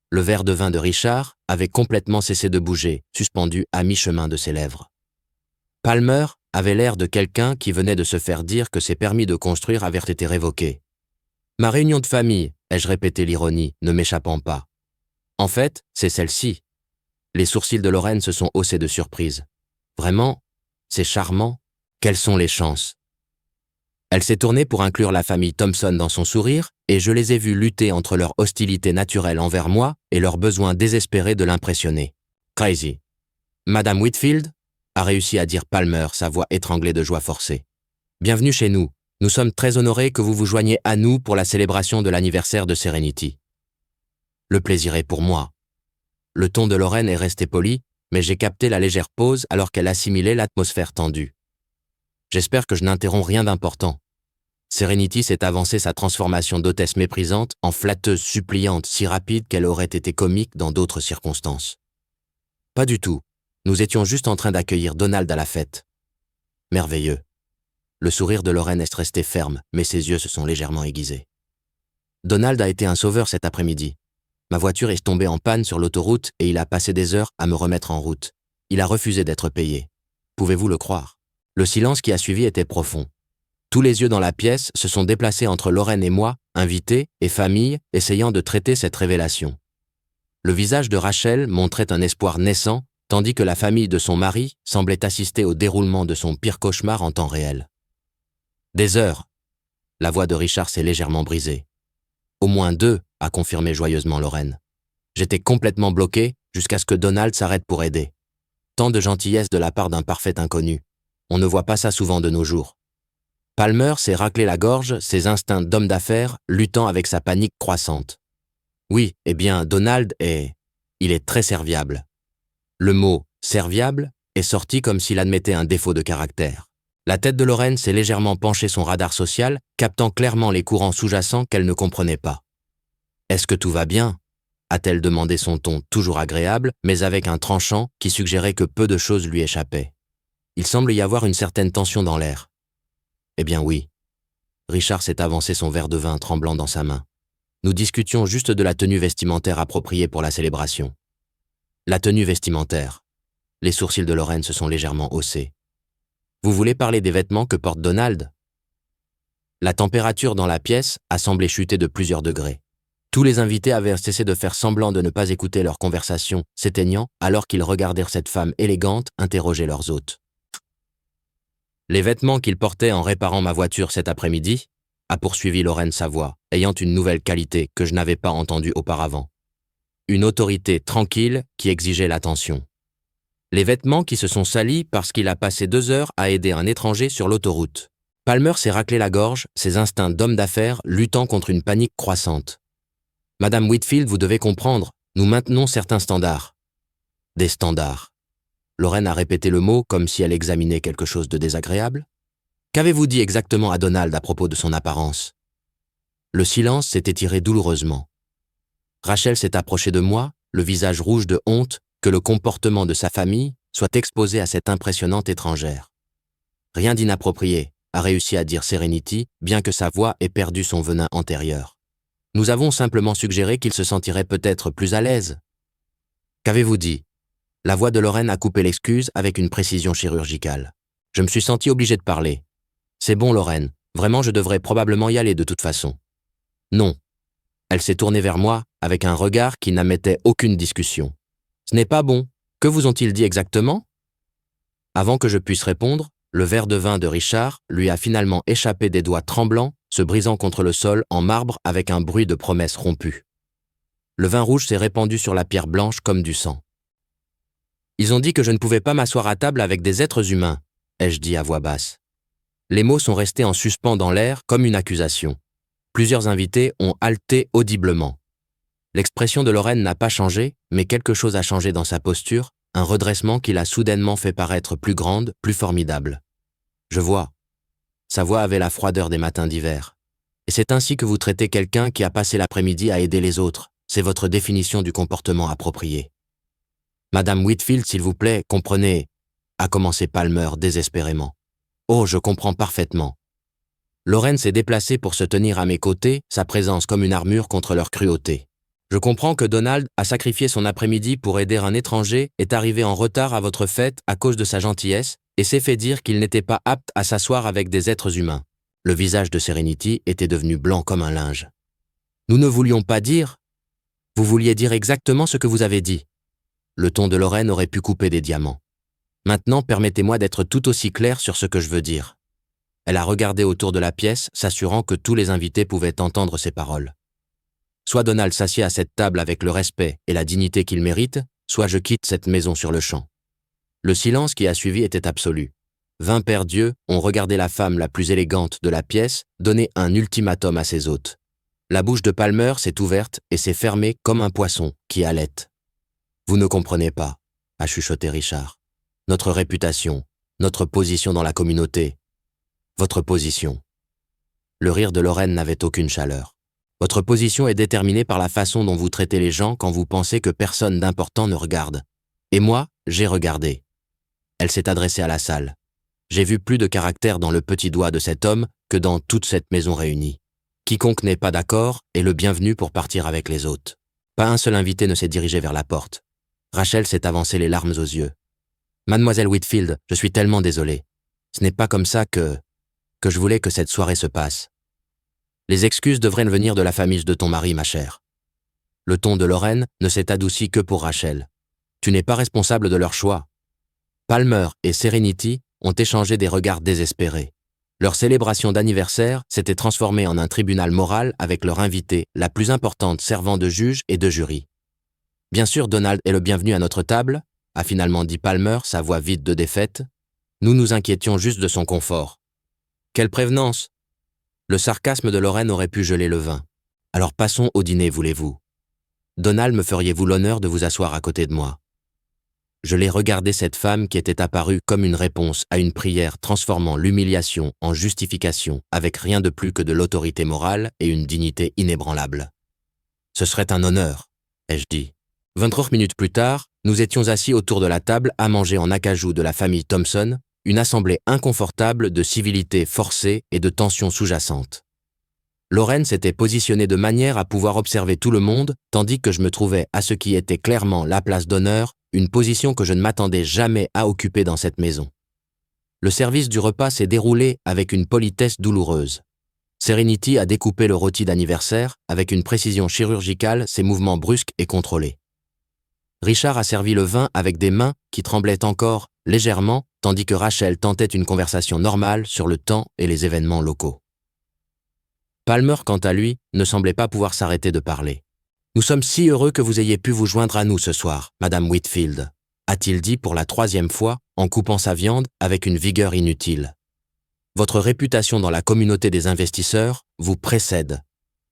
A: Le verre de vin de Richard avait complètement cessé de bouger, suspendu à mi-chemin de ses lèvres. Palmer avait l'air de quelqu'un qui venait de se faire dire que ses permis de construire avaient été révoqués. « Ma réunion de famille », ai-je répété l'ironie, ne m'échappant pas. En fait, c'est celle-ci. Les sourcils de Lorraine se sont haussés de surprise. Vraiment, c'est charmant. Quelles sont les chances ? Elle s'est tournée pour inclure la famille Thompson dans son sourire, et je les ai vus lutter entre leur hostilité naturelle envers moi et leur besoin désespéré de l'impressionner. Crazy. Madame Whitfield ? a réussi à dire Palmer, sa voix étranglée de joie forcée. Bienvenue chez nous. Nous sommes très honorés que vous vous joigniez à nous pour la célébration de l'anniversaire de Serenity. Le plaisir est pour moi. Le ton de Lorraine est resté poli, mais j'ai capté la légère pause alors qu'elle assimilait l'atmosphère tendue. J'espère que je n'interromps rien d'important. Serenity s'est avancée sa transformation d'hôtesse méprisante en flatteuse suppliante si rapide qu'elle aurait été comique dans d'autres circonstances. Pas du tout. Nous étions juste en train d'accueillir Donald à la fête. Merveilleux. Le sourire de Lorraine est resté ferme, mais ses yeux se sont légèrement aiguisés. Donald a été un sauveur cet après-midi. Ma voiture est tombée en panne sur l'autoroute et il a passé des heures à me remettre en route. Il a refusé d'être payé. Pouvez-vous le croire? Le silence qui a suivi était profond. Tous les yeux dans la pièce se sont déplacés entre Lorraine et moi, invités et famille, essayant de traiter cette révélation. Le visage de Rachel montrait un espoir naissant, tandis que la famille de son mari semblait assister au déroulement de son pire cauchemar en temps réel. Des heures. La voix de Richard s'est légèrement brisée. Au moins 2, a confirmé joyeusement Lorraine. J'étais complètement bloqué jusqu'à ce que Donald s'arrête pour aider. Tant de gentillesse de la part d'un parfait inconnu. On ne voit pas ça souvent de nos jours. Palmer s'est raclé la gorge, ses instincts d'homme d'affaires luttant avec sa panique croissante. Oui, eh bien, Donald il est très serviable. Le mot « serviable » est sorti comme s'il admettait un défaut de caractère. La tête de Lorraine s'est légèrement penchée son radar social, captant clairement les courants sous-jacents qu'elle ne comprenait pas. « Est-ce que tout va bien ?» a-t-elle demandé son ton toujours agréable, mais avec un tranchant qui suggérait que peu de choses lui échappaient. Il semble y avoir une certaine tension dans l'air. Eh bien oui. Richard s'est avancé son verre de vin tremblant dans sa main. Nous discutions juste de la tenue vestimentaire appropriée pour la célébration. La tenue vestimentaire. Les sourcils de Lorraine se sont légèrement haussés. Vous voulez parler des vêtements que porte Donald? La température dans la pièce a semblé chuter de plusieurs degrés. Tous les invités avaient cessé de faire semblant de ne pas écouter leur conversation, s'éteignant alors qu'ils regardèrent cette femme élégante interroger leurs hôtes. Les vêtements qu'il portait en réparant ma voiture cet après-midi, a poursuivi Lorraine sa voix, ayant une nouvelle qualité que je n'avais pas entendue auparavant. Une autorité tranquille qui exigeait l'attention. Les vêtements qui se sont salis parce qu'il a passé 2 heures à aider un étranger sur l'autoroute. Palmer s'est raclé la gorge, ses instincts d'homme d'affaires luttant contre une panique croissante. Madame Whitfield, vous devez comprendre, nous maintenons certains standards. Des standards. Lorraine a répété le mot comme si elle examinait quelque chose de désagréable. Qu'avez-vous dit exactement à Donald à propos de son apparence? Le silence s'est étiré douloureusement. Rachel s'est approchée de moi, le visage rouge de honte que le comportement de sa famille soit exposé à cette impressionnante étrangère. Rien d'inapproprié, a réussi à dire Serenity, bien que sa voix ait perdu son venin antérieur. Nous avons simplement suggéré qu'il se sentirait peut-être plus à l'aise. Qu'avez-vous dit? La voix de Lorraine a coupé l'excuse avec une précision chirurgicale. Je me suis senti obligé de parler. C'est bon, Lorraine, vraiment je devrais probablement y aller de toute façon. Non. Elle s'est tournée vers moi avec un regard qui n'admettait aucune discussion. Ce n'est pas bon. Que vous ont-ils dit exactement? Avant que je puisse répondre, le verre de vin de Richard lui a finalement échappé des doigts tremblants, se brisant contre le sol en marbre avec un bruit de promesse rompue. Le vin rouge s'est répandu sur la pierre blanche comme du sang. Ils ont dit que je ne pouvais pas m'asseoir à table avec des êtres humains, ai-je dit à voix basse. Les mots sont restés en suspens dans l'air comme une accusation. Plusieurs invités ont haleté audiblement. L'expression de Lorraine n'a pas changé, mais quelque chose a changé dans sa posture, un redressement qui l'a soudainement fait paraître plus grande, plus formidable. Je vois. Sa voix avait la froideur des matins d'hiver. Et c'est ainsi que vous traitez quelqu'un qui a passé l'après-midi à aider les autres. C'est votre définition du comportement approprié. Madame Whitfield, s'il vous plaît, comprenez, a commencé Palmer désespérément. Oh, je comprends parfaitement. Lorraine s'est déplacée pour se tenir à mes côtés, sa présence comme une armure contre leur cruauté. Je comprends que Donald a sacrifié son après-midi pour aider un étranger, est arrivé en retard à votre fête à cause de sa gentillesse et s'est fait dire qu'il n'était pas apte à s'asseoir avec des êtres humains. Le visage de Serenity était devenu blanc comme un linge. Nous ne voulions pas dire. Vous vouliez dire exactement ce que vous avez dit. Le ton de Lorraine aurait pu couper des diamants. Maintenant, permettez-moi d'être tout aussi clair sur ce que je veux dire. Elle a regardé autour de la pièce, s'assurant que tous les invités pouvaient entendre ses paroles. Soit Donald s'assied à cette table avec le respect et la dignité qu'il mérite, soit je quitte cette maison sur le champ. Le silence qui a suivi était absolu. 20 pères Dieu ont regardé la femme la plus élégante de la pièce donner un ultimatum à ses hôtes. La bouche de Palmer s'est ouverte et s'est fermée comme un poisson qui halète. « Vous ne comprenez pas », a chuchoté Richard. « Notre réputation, notre position dans la communauté. Votre position. » Le rire de Lorraine n'avait aucune chaleur. « Votre position est déterminée par la façon dont vous traitez les gens quand vous pensez que personne d'important ne regarde. Et moi, j'ai regardé. » Elle s'est adressée à la salle. J'ai vu plus de caractère dans le petit doigt de cet homme que dans toute cette maison réunie. Quiconque n'est pas d'accord est le bienvenu pour partir avec les hôtes. Pas un seul invité ne s'est dirigé vers la porte. Rachel s'est avancée les larmes aux yeux. « Mademoiselle Whitfield, je suis tellement désolé. Ce n'est pas comme ça que je voulais que cette soirée se passe. Les excuses devraient venir de la famille de ton mari, ma chère. » Le ton de Lorraine ne s'est adouci que pour Rachel. « Tu n'es pas responsable de leur choix. » Palmer et Serenity ont échangé des regards désespérés. Leur célébration d'anniversaire s'était transformée en un tribunal moral avec leur invitée, la plus importante servant de juge et de jury. « Bien sûr, Donald est le bienvenu à notre table », a finalement dit Palmer, sa voix vide de défaite. « Nous nous inquiétions juste de son confort. » Quelle prévenance! Le sarcasme de Lorraine aurait pu geler le vin. « Alors passons au dîner, voulez-vous? Donald, me feriez-vous l'honneur de vous asseoir à côté de moi ?» Je l'ai regardé, cette femme qui était apparue comme une réponse à une prière transformant l'humiliation en justification avec rien de plus que de l'autorité morale et une dignité inébranlable. « Ce serait un honneur, » ai-je dit. 23 minutes plus tard, nous étions assis autour de la table à manger en acajou de la famille Thompson, une assemblée inconfortable de civilité forcée et de tensions sous-jacentes. Lorraine s'était positionnée de manière à pouvoir observer tout le monde, tandis que je me trouvais à ce qui était clairement la place d'honneur, une position que je ne m'attendais jamais à occuper dans cette maison. Le service du repas s'est déroulé avec une politesse douloureuse. Serenity a découpé le rôti d'anniversaire avec une précision chirurgicale, ses mouvements brusques et contrôlés. Richard a servi le vin avec des mains qui tremblaient encore légèrement, tandis que Rachel tentait une conversation normale sur le temps et les événements locaux. Palmer, quant à lui, ne semblait pas pouvoir s'arrêter de parler. « Nous sommes si heureux que vous ayez pu vous joindre à nous ce soir, Madame Whitfield, » a-t-il dit pour la 3e fois en coupant sa viande avec une vigueur inutile. « Votre réputation dans la communauté des investisseurs vous précède. »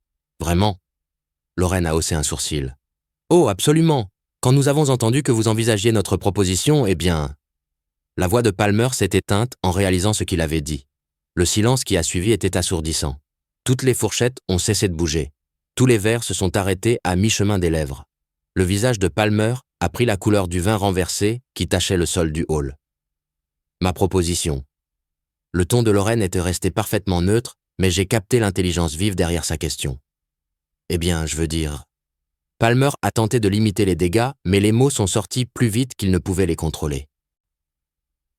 A: « Vraiment ?» Lorraine a haussé un sourcil. « Oh, absolument. Quand nous avons entendu que vous envisagiez notre proposition, eh bien… » La voix de Palmer s'est éteinte en réalisant ce qu'il avait dit. Le silence qui a suivi était assourdissant. Toutes les fourchettes ont cessé de bouger. Tous les verres se sont arrêtés à mi-chemin des lèvres. Le visage de Palmer a pris la couleur du vin renversé qui tachait le sol du hall. Ma proposition. Le ton de Lorraine était resté parfaitement neutre, mais j'ai capté l'intelligence vive derrière sa question. Eh bien, je veux dire… Palmer a tenté de limiter les dégâts, mais les mots sont sortis plus vite qu'il ne pouvait les contrôler.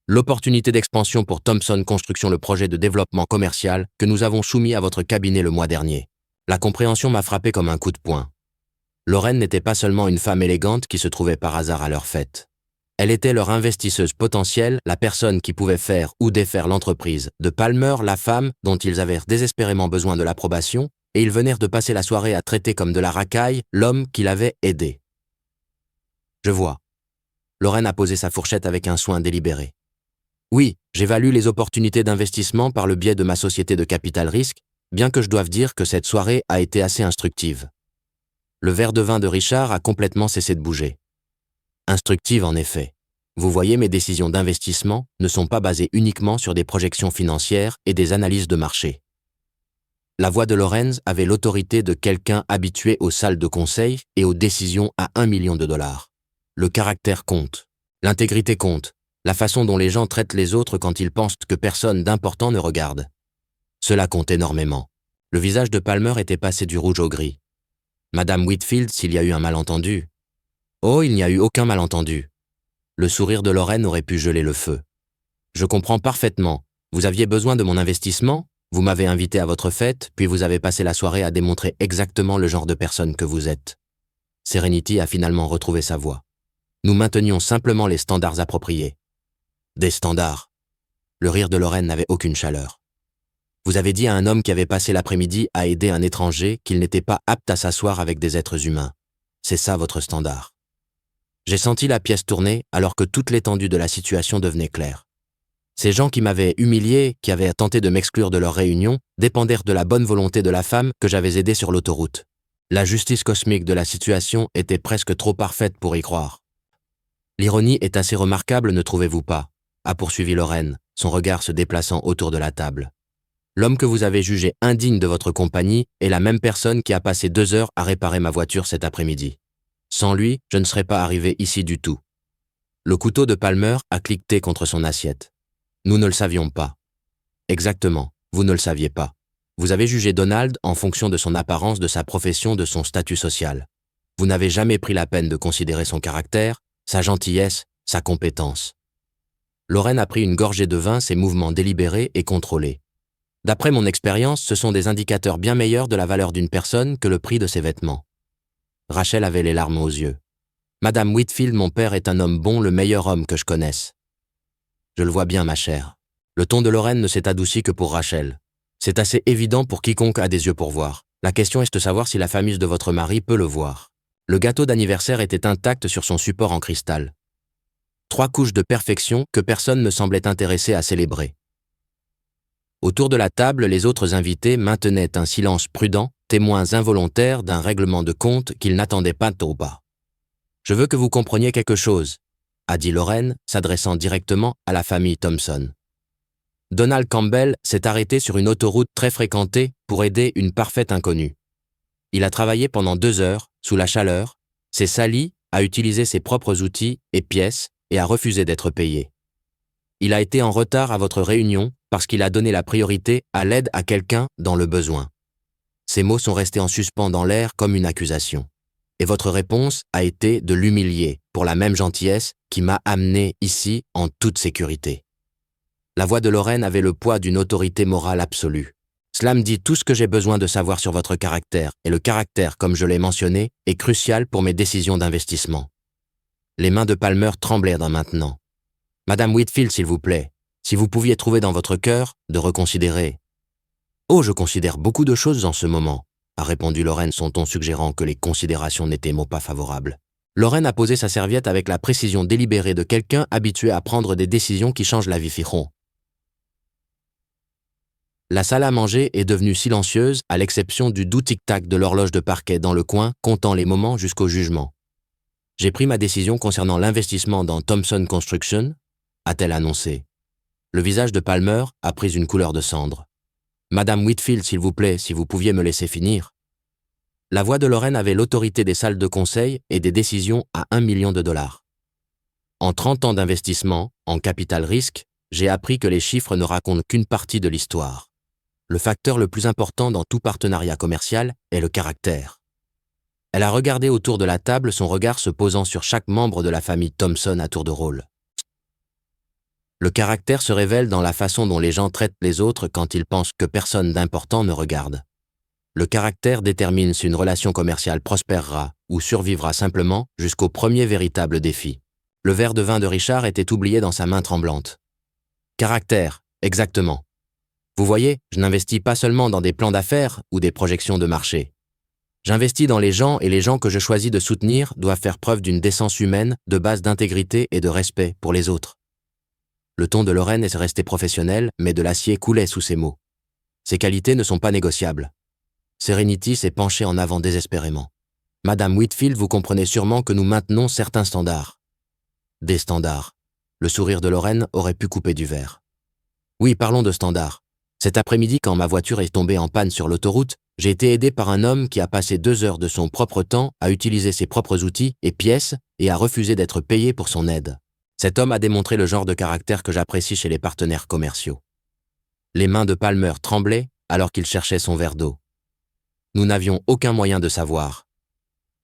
A: L'opportunité d'expansion pour Thompson Construction, le projet de développement commercial que nous avons soumis à votre cabinet le mois dernier. La compréhension m'a frappé comme un coup de poing. Lorraine n'était pas seulement une femme élégante qui se trouvait par hasard à leur fête. Elle était leur investisseuse potentielle, la personne qui pouvait faire ou défaire l'entreprise de Palmer, la femme dont ils avaient désespérément besoin de l'approbation, et ils venèrent de passer la soirée à traiter comme de la racaille l'homme qui l'avait aidé. Je vois. Lorraine a posé sa fourchette avec un soin délibéré. Oui, j'évalue les opportunités d'investissement par le biais de ma société de capital risque, bien que je doive dire que cette soirée a été assez instructive. Le verre de vin de Richard a complètement cessé de bouger. Instructive en effet. Vous voyez, mes décisions d'investissement ne sont pas basées uniquement sur des projections financières et des analyses de marché. La voix de Lorenz avait l'autorité de quelqu'un habitué aux salles de conseil et aux décisions à 1 million de dollars. Le caractère compte. L'intégrité compte. La façon dont les gens traitent les autres quand ils pensent que personne d'important ne regarde. Cela compte énormément. Le visage de Palmer était passé du rouge au gris. Madame Whitfield, s'il y a eu un malentendu. Oh, il n'y a eu aucun malentendu. Le sourire de Lorraine aurait pu geler le feu. Je comprends parfaitement. Vous aviez besoin de mon investissement, vous m'avez invité à votre fête, puis vous avez passé la soirée à démontrer exactement le genre de personne que vous êtes. Serenity a finalement retrouvé sa voix. Nous maintenions simplement les standards appropriés. Des standards. Le rire de Lorraine n'avait aucune chaleur. Vous avez dit à un homme qui avait passé l'après-midi à aider un étranger qu'il n'était pas apte à s'asseoir avec des êtres humains. C'est ça votre standard. J'ai senti la pièce tourner alors que toute l'étendue de la situation devenait claire. Ces gens qui m'avaient humilié, qui avaient tenté de m'exclure de leur réunion, dépendèrent de la bonne volonté de la femme que j'avais aidée sur l'autoroute. La justice cosmique de la situation était presque trop parfaite pour y croire. L'ironie est assez remarquable, ne trouvez-vous pas? A poursuivi Lorraine, son regard se déplaçant autour de la table. L'homme que vous avez jugé indigne de votre compagnie est la même personne qui a passé 2 heures à réparer ma voiture cet après-midi. Sans lui, je ne serais pas arrivé ici du tout. Le couteau de Palmer a cliqueté contre son assiette. Nous ne le savions pas. Exactement, vous ne le saviez pas. Vous avez jugé Donald en fonction de son apparence, de sa profession, de son statut social. Vous n'avez jamais pris la peine de considérer son caractère, sa gentillesse, sa compétence. Lorraine a pris une gorgée de vin, ses mouvements délibérés et contrôlés. D'après mon expérience, ce sont des indicateurs bien meilleurs de la valeur d'une personne que le prix de ses vêtements. Rachel avait les larmes aux yeux. Madame Whitfield, mon père est un homme bon, le meilleur homme que je connaisse. Je le vois bien, ma chère. Le ton de Lorraine ne s'est adouci que pour Rachel. C'est assez évident pour quiconque a des yeux pour voir. La question est de savoir si la famille de votre mari peut le voir. Le gâteau d'anniversaire était intact sur son support en cristal. 3 couches de perfection que personne ne semblait intéressé à célébrer. Autour de la table, les autres invités maintenaient un silence prudent, témoins involontaires d'un règlement de compte qu'ils n'attendaient pas trop bas. « Je veux que vous compreniez quelque chose », a dit Lorraine, s'adressant directement à la famille Thompson. Donald Campbell s'est arrêté sur une autoroute très fréquentée pour aider une parfaite inconnue. Il a travaillé pendant 2 heures, sous la chaleur, s'est sali, a utilisé ses propres outils et pièces et a refusé d'être payé. Il a été en retard à votre réunion parce qu'il a donné la priorité à l'aide à quelqu'un dans le besoin. Ces mots sont restés en suspens dans l'air comme une accusation. Et votre réponse a été de l'humilier pour la même gentillesse qui m'a amené ici en toute sécurité. La voix de Lorraine avait le poids d'une autorité morale absolue. Cela me dit tout ce que j'ai besoin de savoir sur votre caractère, et le caractère, comme je l'ai mentionné, est crucial pour mes décisions d'investissement. Les mains de Palmer tremblèrent d'un maintenant. Madame Whitfield, s'il vous plaît, si vous pouviez trouver dans votre cœur de reconsidérer. Oh, je considère beaucoup de choses en ce moment, a répondu Lorraine, son ton suggérant que les considérations n'étaient pas favorables. Lorraine a posé sa serviette avec la précision délibérée de quelqu'un habitué à prendre des décisions qui changent la vie fichon. La salle à manger est devenue silencieuse à l'exception du doux tic-tac de l'horloge de parquet dans le coin, comptant les moments jusqu'au jugement. J'ai pris ma décision concernant l'investissement dans Thompson Construction, a-t-elle annoncé. Le visage de Palmer a pris une couleur de cendre. Madame Whitfield, s'il vous plaît, si vous pouviez me laisser finir. La voix de Lorraine avait l'autorité des salles de conseil et des décisions à $1 million. En 30 ans d'investissement, en capital risque, j'ai appris que les chiffres ne racontent qu'une partie de l'histoire. Le facteur le plus important dans tout partenariat commercial est le caractère. Elle a regardé autour de la table, son regard se posant sur chaque membre de la famille Thompson à tour de rôle. Le caractère se révèle dans la façon dont les gens traitent les autres quand ils pensent que personne d'important ne regarde. Le caractère détermine si une relation commerciale prospérera ou survivra simplement jusqu'au premier véritable défi. Le verre de vin de Richard était oublié dans sa main tremblante. Caractère, exactement. Vous voyez, je n'investis pas seulement dans des plans d'affaires ou des projections de marché. J'investis dans les gens et les gens que je choisis de soutenir doivent faire preuve d'une décence humaine, de base d'intégrité et de respect pour les autres. Le ton de Lorraine est resté professionnel, mais de l'acier coulait sous ses mots. Ses qualités ne sont pas négociables. Serenity s'est penchée en avant désespérément. Madame Whitfield, vous comprenez sûrement que nous maintenons certains standards. Des standards. Le sourire de Lorraine aurait pu couper du verre. Oui, parlons de standards. Cet après-midi, quand ma voiture est tombée en panne sur l'autoroute, j'ai été aidé par un homme qui a passé 2 heures de son propre temps à utiliser ses propres outils et pièces et a refusé d'être payé pour son aide. Cet homme a démontré le genre de caractère que j'apprécie chez les partenaires commerciaux. Les mains de Palmer tremblaient alors qu'il cherchait son verre d'eau. Nous n'avions aucun moyen de savoir.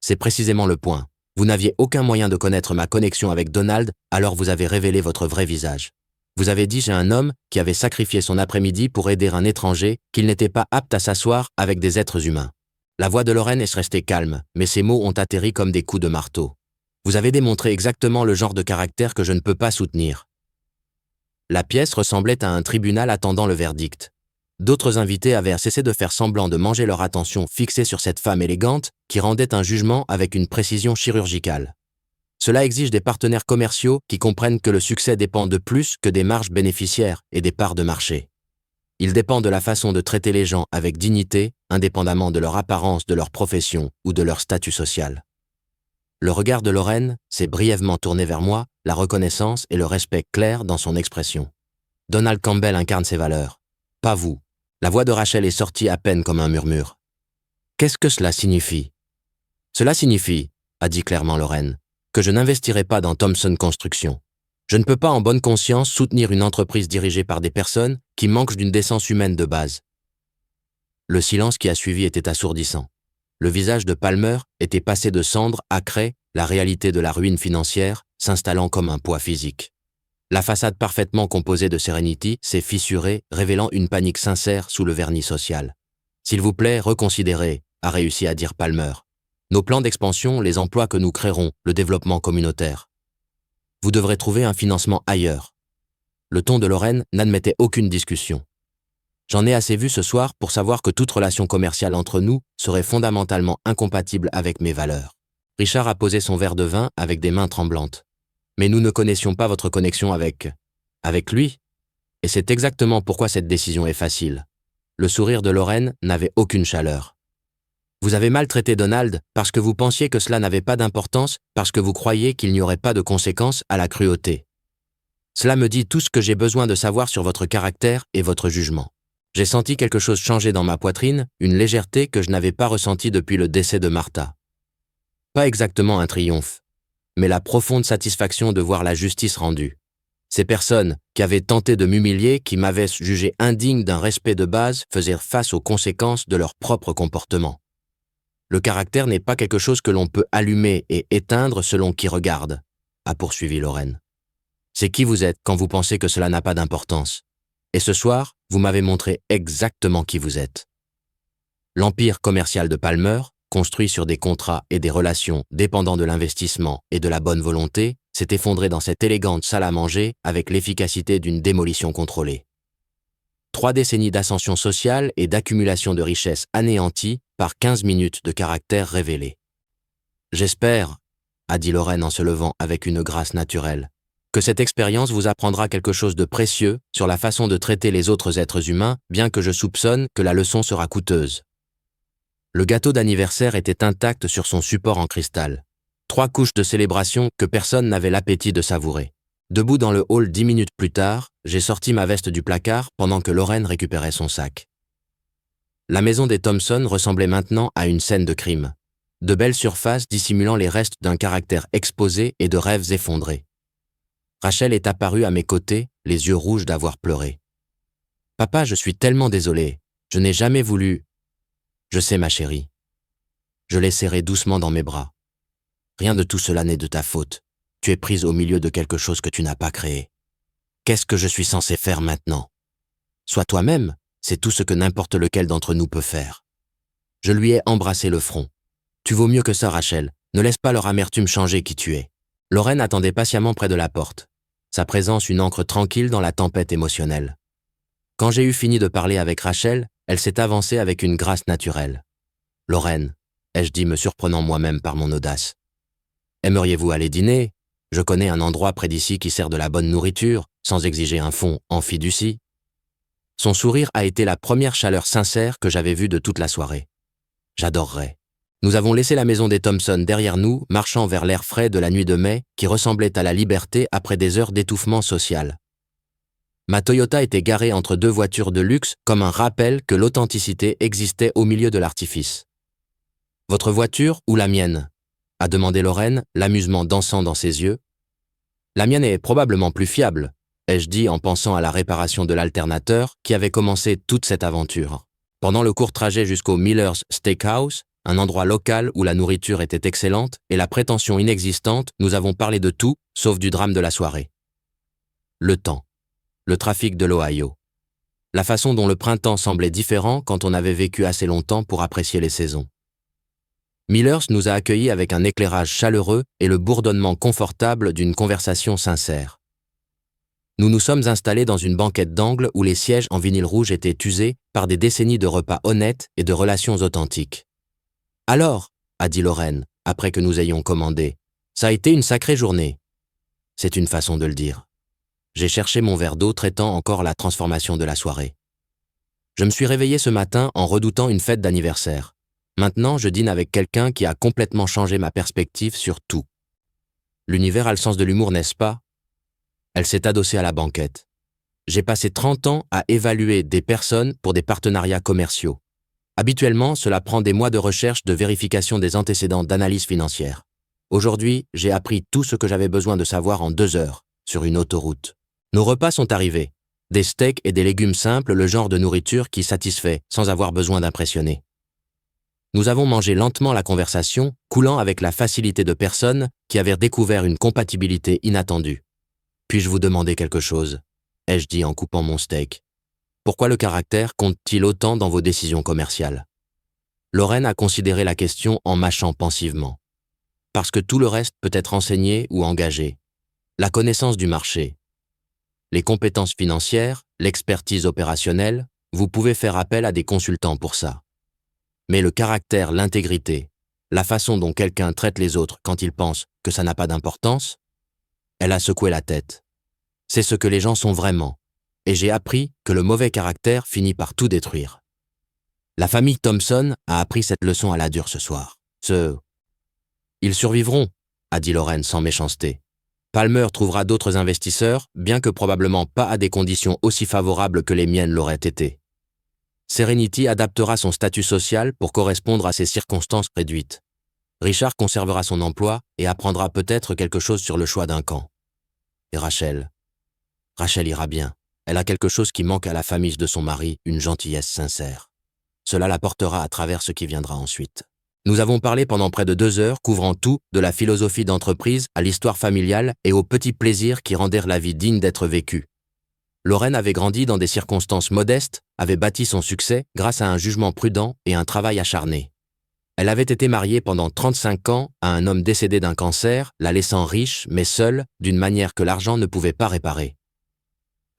A: C'est précisément le point. Vous n'aviez aucun moyen de connaître ma connexion avec Donald, alors vous avez révélé votre vrai visage. Vous avez dit j'ai un homme qui avait sacrifié son après-midi pour aider un étranger, qu'il n'était pas apte à s'asseoir avec des êtres humains. La voix de Lorraine est restée calme, mais ses mots ont atterri comme des coups de marteau. Vous avez démontré exactement le genre de caractère que je ne peux pas soutenir. La pièce ressemblait à un tribunal attendant le verdict. D'autres invités avaient cessé de faire semblant de manger leur attention fixée sur cette femme élégante qui rendait un jugement avec une précision chirurgicale. Cela exige des partenaires commerciaux qui comprennent que le succès dépend de plus que des marges bénéficiaires et des parts de marché. Il dépend de la façon de traiter les gens avec dignité, indépendamment de leur apparence, de leur profession ou de leur statut social. Le regard de Lorraine s'est brièvement tourné vers moi, la reconnaissance et le respect clair dans son expression. Donald Campbell incarne ses valeurs. Pas vous. La voix de Rachel est sortie à peine comme un murmure. Qu'est-ce que cela signifie? Cela signifie, a dit clairement Lorraine, que je n'investirai pas dans Thomson Construction. Je ne peux pas en bonne conscience soutenir une entreprise dirigée par des personnes qui manquent d'une décence humaine de base. Le silence qui a suivi était assourdissant. Le visage de Palmer était passé de cendre à craie, la réalité de la ruine financière s'installant comme un poids physique. La façade parfaitement composée de Serenity s'est fissurée, révélant une panique sincère sous le vernis social. « S'il vous plaît, reconsidérez », a réussi à dire Palmer. « Nos plans d'expansion, les emplois que nous créerons, le développement communautaire. Vous devrez trouver un financement ailleurs. » Le ton de Lorraine n'admettait aucune discussion. J'en ai assez vu ce soir pour savoir que toute relation commerciale entre nous serait fondamentalement incompatible avec mes valeurs. Richard a posé son verre de vin avec des mains tremblantes. Mais nous ne connaissions pas votre connexion avec lui. Et c'est exactement pourquoi cette décision est facile. Le sourire de Lorraine n'avait aucune chaleur. Vous avez maltraité Donald parce que vous pensiez que cela n'avait pas d'importance, parce que vous croyiez qu'il n'y aurait pas de conséquences à la cruauté. Cela me dit tout ce que j'ai besoin de savoir sur votre caractère et votre jugement. J'ai senti quelque chose changer dans ma poitrine, une légèreté que je n'avais pas ressentie depuis le décès de Martha. Pas exactement un triomphe, mais la profonde satisfaction de voir la justice rendue. Ces personnes qui avaient tenté de m'humilier, qui m'avaient jugé indigne d'un respect de base, faisaient face aux conséquences de leur propre comportement. Le caractère n'est pas quelque chose que l'on peut allumer et éteindre selon qui regarde, a poursuivi Lorraine. C'est qui vous êtes quand vous pensez que cela n'a pas d'importance. Et ce soir, vous m'avez montré exactement qui vous êtes. L'empire commercial de Palmer, construit sur des contrats et des relations dépendant de l'investissement et de la bonne volonté, s'est effondré dans cette élégante salle à manger avec l'efficacité d'une démolition contrôlée. 3 décennies d'ascension sociale et d'accumulation de richesses anéanties par 15 minutes de caractère révélé. J'espère, a dit Lorraine en se levant avec une grâce naturelle, que cette expérience vous apprendra quelque chose de précieux sur la façon de traiter les autres êtres humains, bien que je soupçonne que la leçon sera coûteuse. Le gâteau d'anniversaire était intact sur son support en cristal. 3 couches de célébration que personne n'avait l'appétit de savourer. Debout dans le hall 10 minutes plus tard, j'ai sorti ma veste du placard pendant que Lorraine récupérait son sac. La maison des Thomson ressemblait maintenant à une scène de crime. De belles surfaces dissimulant les restes d'un caractère exposé et de rêves effondrés. Rachel est apparue à mes côtés, les yeux rouges d'avoir pleuré. « Papa, je suis tellement désolée. Je n'ai jamais voulu... » « Je sais, ma chérie. » Je l'ai serrée doucement dans mes bras. « Rien de tout cela n'est de ta faute. Tu es prise au milieu de quelque chose que tu n'as pas créé. Qu'est-ce que je suis censé faire maintenant? Sois toi-même, c'est tout ce que n'importe lequel d'entre nous peut faire. » Je lui ai embrassé le front. « Tu vaux mieux que ça, Rachel. Ne laisse pas leur amertume changer qui tu es. » Lorraine attendait patiemment près de la porte. Sa présence une encre tranquille dans la tempête émotionnelle. Quand j'ai eu fini de parler avec Rachel, elle s'est avancée avec une grâce naturelle. « Lorraine, ai-je dit me surprenant moi-même par mon audace. Aimeriez-vous aller dîner? Je connais un endroit près d'ici qui sert de la bonne nourriture, sans exiger un fonds en fiducie. » Son sourire a été la première chaleur sincère que j'avais vue de toute la soirée. J'adorerais. Nous avons laissé la maison des Thomson derrière nous, marchant vers l'air frais de la nuit de mai, qui ressemblait à la liberté après des heures d'étouffement social. Ma Toyota était garée entre 2 voitures de luxe comme un rappel que l'authenticité existait au milieu de l'artifice. « Votre voiture ou la mienne ?» a demandé Lorraine, l'amusement dansant dans ses yeux. « La mienne est probablement plus fiable », ai-je dit en pensant à la réparation de l'alternateur qui avait commencé toute cette aventure. Pendant le court trajet jusqu'au Miller's Steakhouse, un endroit local où la nourriture était excellente et la prétention inexistante, nous avons parlé de tout, sauf du drame de la soirée. Le temps. Le trafic de l'Ohio. La façon dont le printemps semblait différent quand on avait vécu assez longtemps pour apprécier les saisons. Miller's nous a accueillis avec un éclairage chaleureux et le bourdonnement confortable d'une conversation sincère. Nous nous sommes installés dans une banquette d'angle où les sièges en vinyle rouge étaient usés par des décennies de repas honnêtes et de relations authentiques. « Alors, » a dit Lorraine, après que nous ayons commandé, Ça a été une sacrée journée. C'est une façon de le dire. J'ai cherché mon verre d'eau traitant encore la transformation de la soirée. Je me suis réveillé ce matin en redoutant une fête d'anniversaire. Maintenant, je dîne avec quelqu'un qui a complètement changé ma perspective sur tout. L'univers a le sens de l'humour, n'est-ce pas? Elle s'est adossée à la banquette. J'ai passé 30 ans à évaluer des personnes pour des partenariats commerciaux. Habituellement, cela prend des mois de recherche de vérification des antécédents d'analyse financière. Aujourd'hui, j'ai appris tout ce que j'avais besoin de savoir en 2 heures, sur une autoroute. Nos repas sont arrivés. Des steaks et des légumes simples, le genre de nourriture qui satisfait sans avoir besoin d'impressionner. Nous avons mangé lentement la conversation, coulant avec la facilité de personnes qui avaient découvert une compatibilité inattendue. Puis-je vous demander quelque chose? Ai-je dit en coupant mon steak. Pourquoi le caractère compte-t-il autant dans vos décisions commerciales? Lorraine a considéré la question en mâchant pensivement. Parce que tout le reste peut être enseigné ou engagé. La connaissance du marché, les compétences financières, l'expertise opérationnelle, vous pouvez faire appel à des consultants pour ça. Mais le caractère, l'intégrité, la façon dont quelqu'un traite les autres quand il pense que ça n'a pas d'importance, elle a secoué la tête. C'est ce que les gens sont vraiment. Et j'ai appris que le mauvais caractère finit par tout détruire. La famille Thompson a appris cette leçon à la dure ce soir. Ils survivront, a dit Lorraine sans méchanceté. Palmer trouvera d'autres investisseurs, bien que probablement pas à des conditions aussi favorables que les miennes l'auraient été. Serenity adaptera son statut social pour correspondre à ces circonstances réduites. Richard conservera son emploi et apprendra peut-être quelque chose sur le choix d'un camp. Et Rachel ira bien. Elle a quelque chose qui manque à la famille de son mari, une gentillesse sincère. Cela la portera à travers ce qui viendra ensuite. Nous avons parlé pendant près de 2 heures, couvrant tout, de la philosophie d'entreprise à l'histoire familiale et aux petits plaisirs qui rendèrent la vie digne d'être vécue. Lorraine avait grandi dans des circonstances modestes, avait bâti son succès grâce à un jugement prudent et un travail acharné. Elle avait été mariée pendant 35 ans à un homme décédé d'un cancer, la laissant riche mais seule, d'une manière que l'argent ne pouvait pas réparer.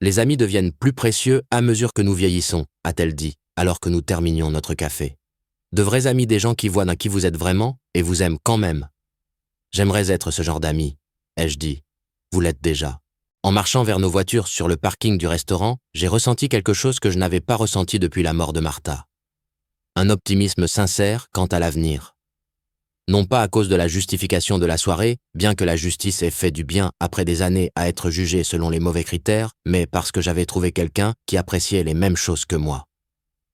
A: Les amis deviennent plus précieux à mesure que nous vieillissons, a-t-elle dit, alors que nous terminions notre café. De vrais amis, des gens qui voient dans qui vous êtes vraiment et vous aiment quand même. J'aimerais être ce genre d'ami, ai-je dit. Vous l'êtes déjà. En marchant vers nos voitures sur le parking du restaurant, j'ai ressenti quelque chose que je n'avais pas ressenti depuis la mort de Martha. Un optimisme sincère quant à l'avenir. Non pas à cause de la justification de la soirée, bien que la justice ait fait du bien après des années à être jugée selon les mauvais critères, mais parce que j'avais trouvé quelqu'un qui appréciait les mêmes choses que moi.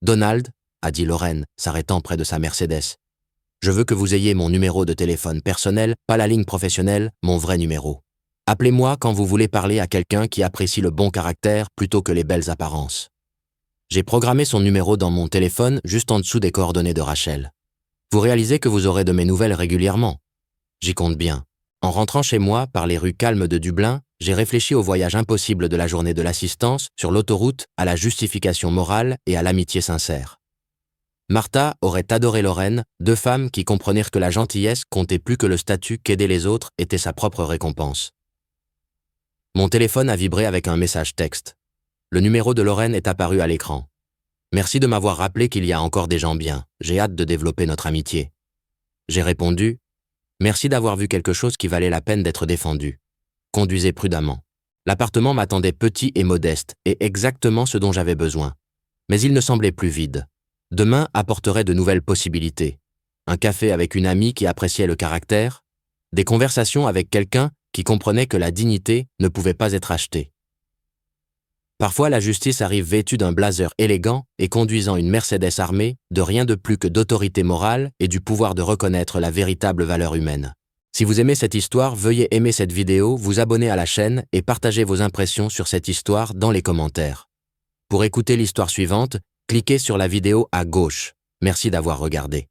A: Donald, a dit Lorraine, s'arrêtant près de sa Mercedes. Je veux que vous ayez mon numéro de téléphone personnel, pas la ligne professionnelle, mon vrai numéro. Appelez-moi quand vous voulez parler à quelqu'un qui apprécie le bon caractère plutôt que les belles apparences. J'ai programmé son numéro dans mon téléphone juste en dessous des coordonnées de Rachel. Vous réalisez que vous aurez de mes nouvelles régulièrement. J'y compte bien. En rentrant chez moi par les rues calmes de Dublin, j'ai réfléchi au voyage impossible de la journée de l'assistance sur l'autoroute, à la justification morale et à l'amitié sincère. Martha aurait adoré Lorraine, 2 femmes qui comprenirent que la gentillesse comptait plus que le statut qu'aider les autres était sa propre récompense. Mon téléphone a vibré avec un message texte. Le numéro de Lorraine est apparu à l'écran. Merci de m'avoir rappelé qu'il y a encore des gens bien. J'ai hâte de développer notre amitié. J'ai répondu, merci d'avoir vu quelque chose qui valait la peine d'être défendu. Conduisez prudemment. L'appartement m'attendait petit et modeste, et exactement ce dont j'avais besoin. Mais il ne semblait plus vide. Demain apporterait de nouvelles possibilités. Un café avec une amie qui appréciait le caractère, des conversations avec quelqu'un qui comprenait que la dignité ne pouvait pas être achetée. Parfois, la justice arrive vêtue d'un blazer élégant et conduisant une Mercedes armée de rien de plus que d'autorité morale et du pouvoir de reconnaître la véritable valeur humaine. Si vous aimez cette histoire, veuillez aimer cette vidéo, vous abonner à la chaîne et partager vos impressions sur cette histoire dans les commentaires. Pour écouter l'histoire suivante, cliquez sur la vidéo à gauche. Merci d'avoir regardé.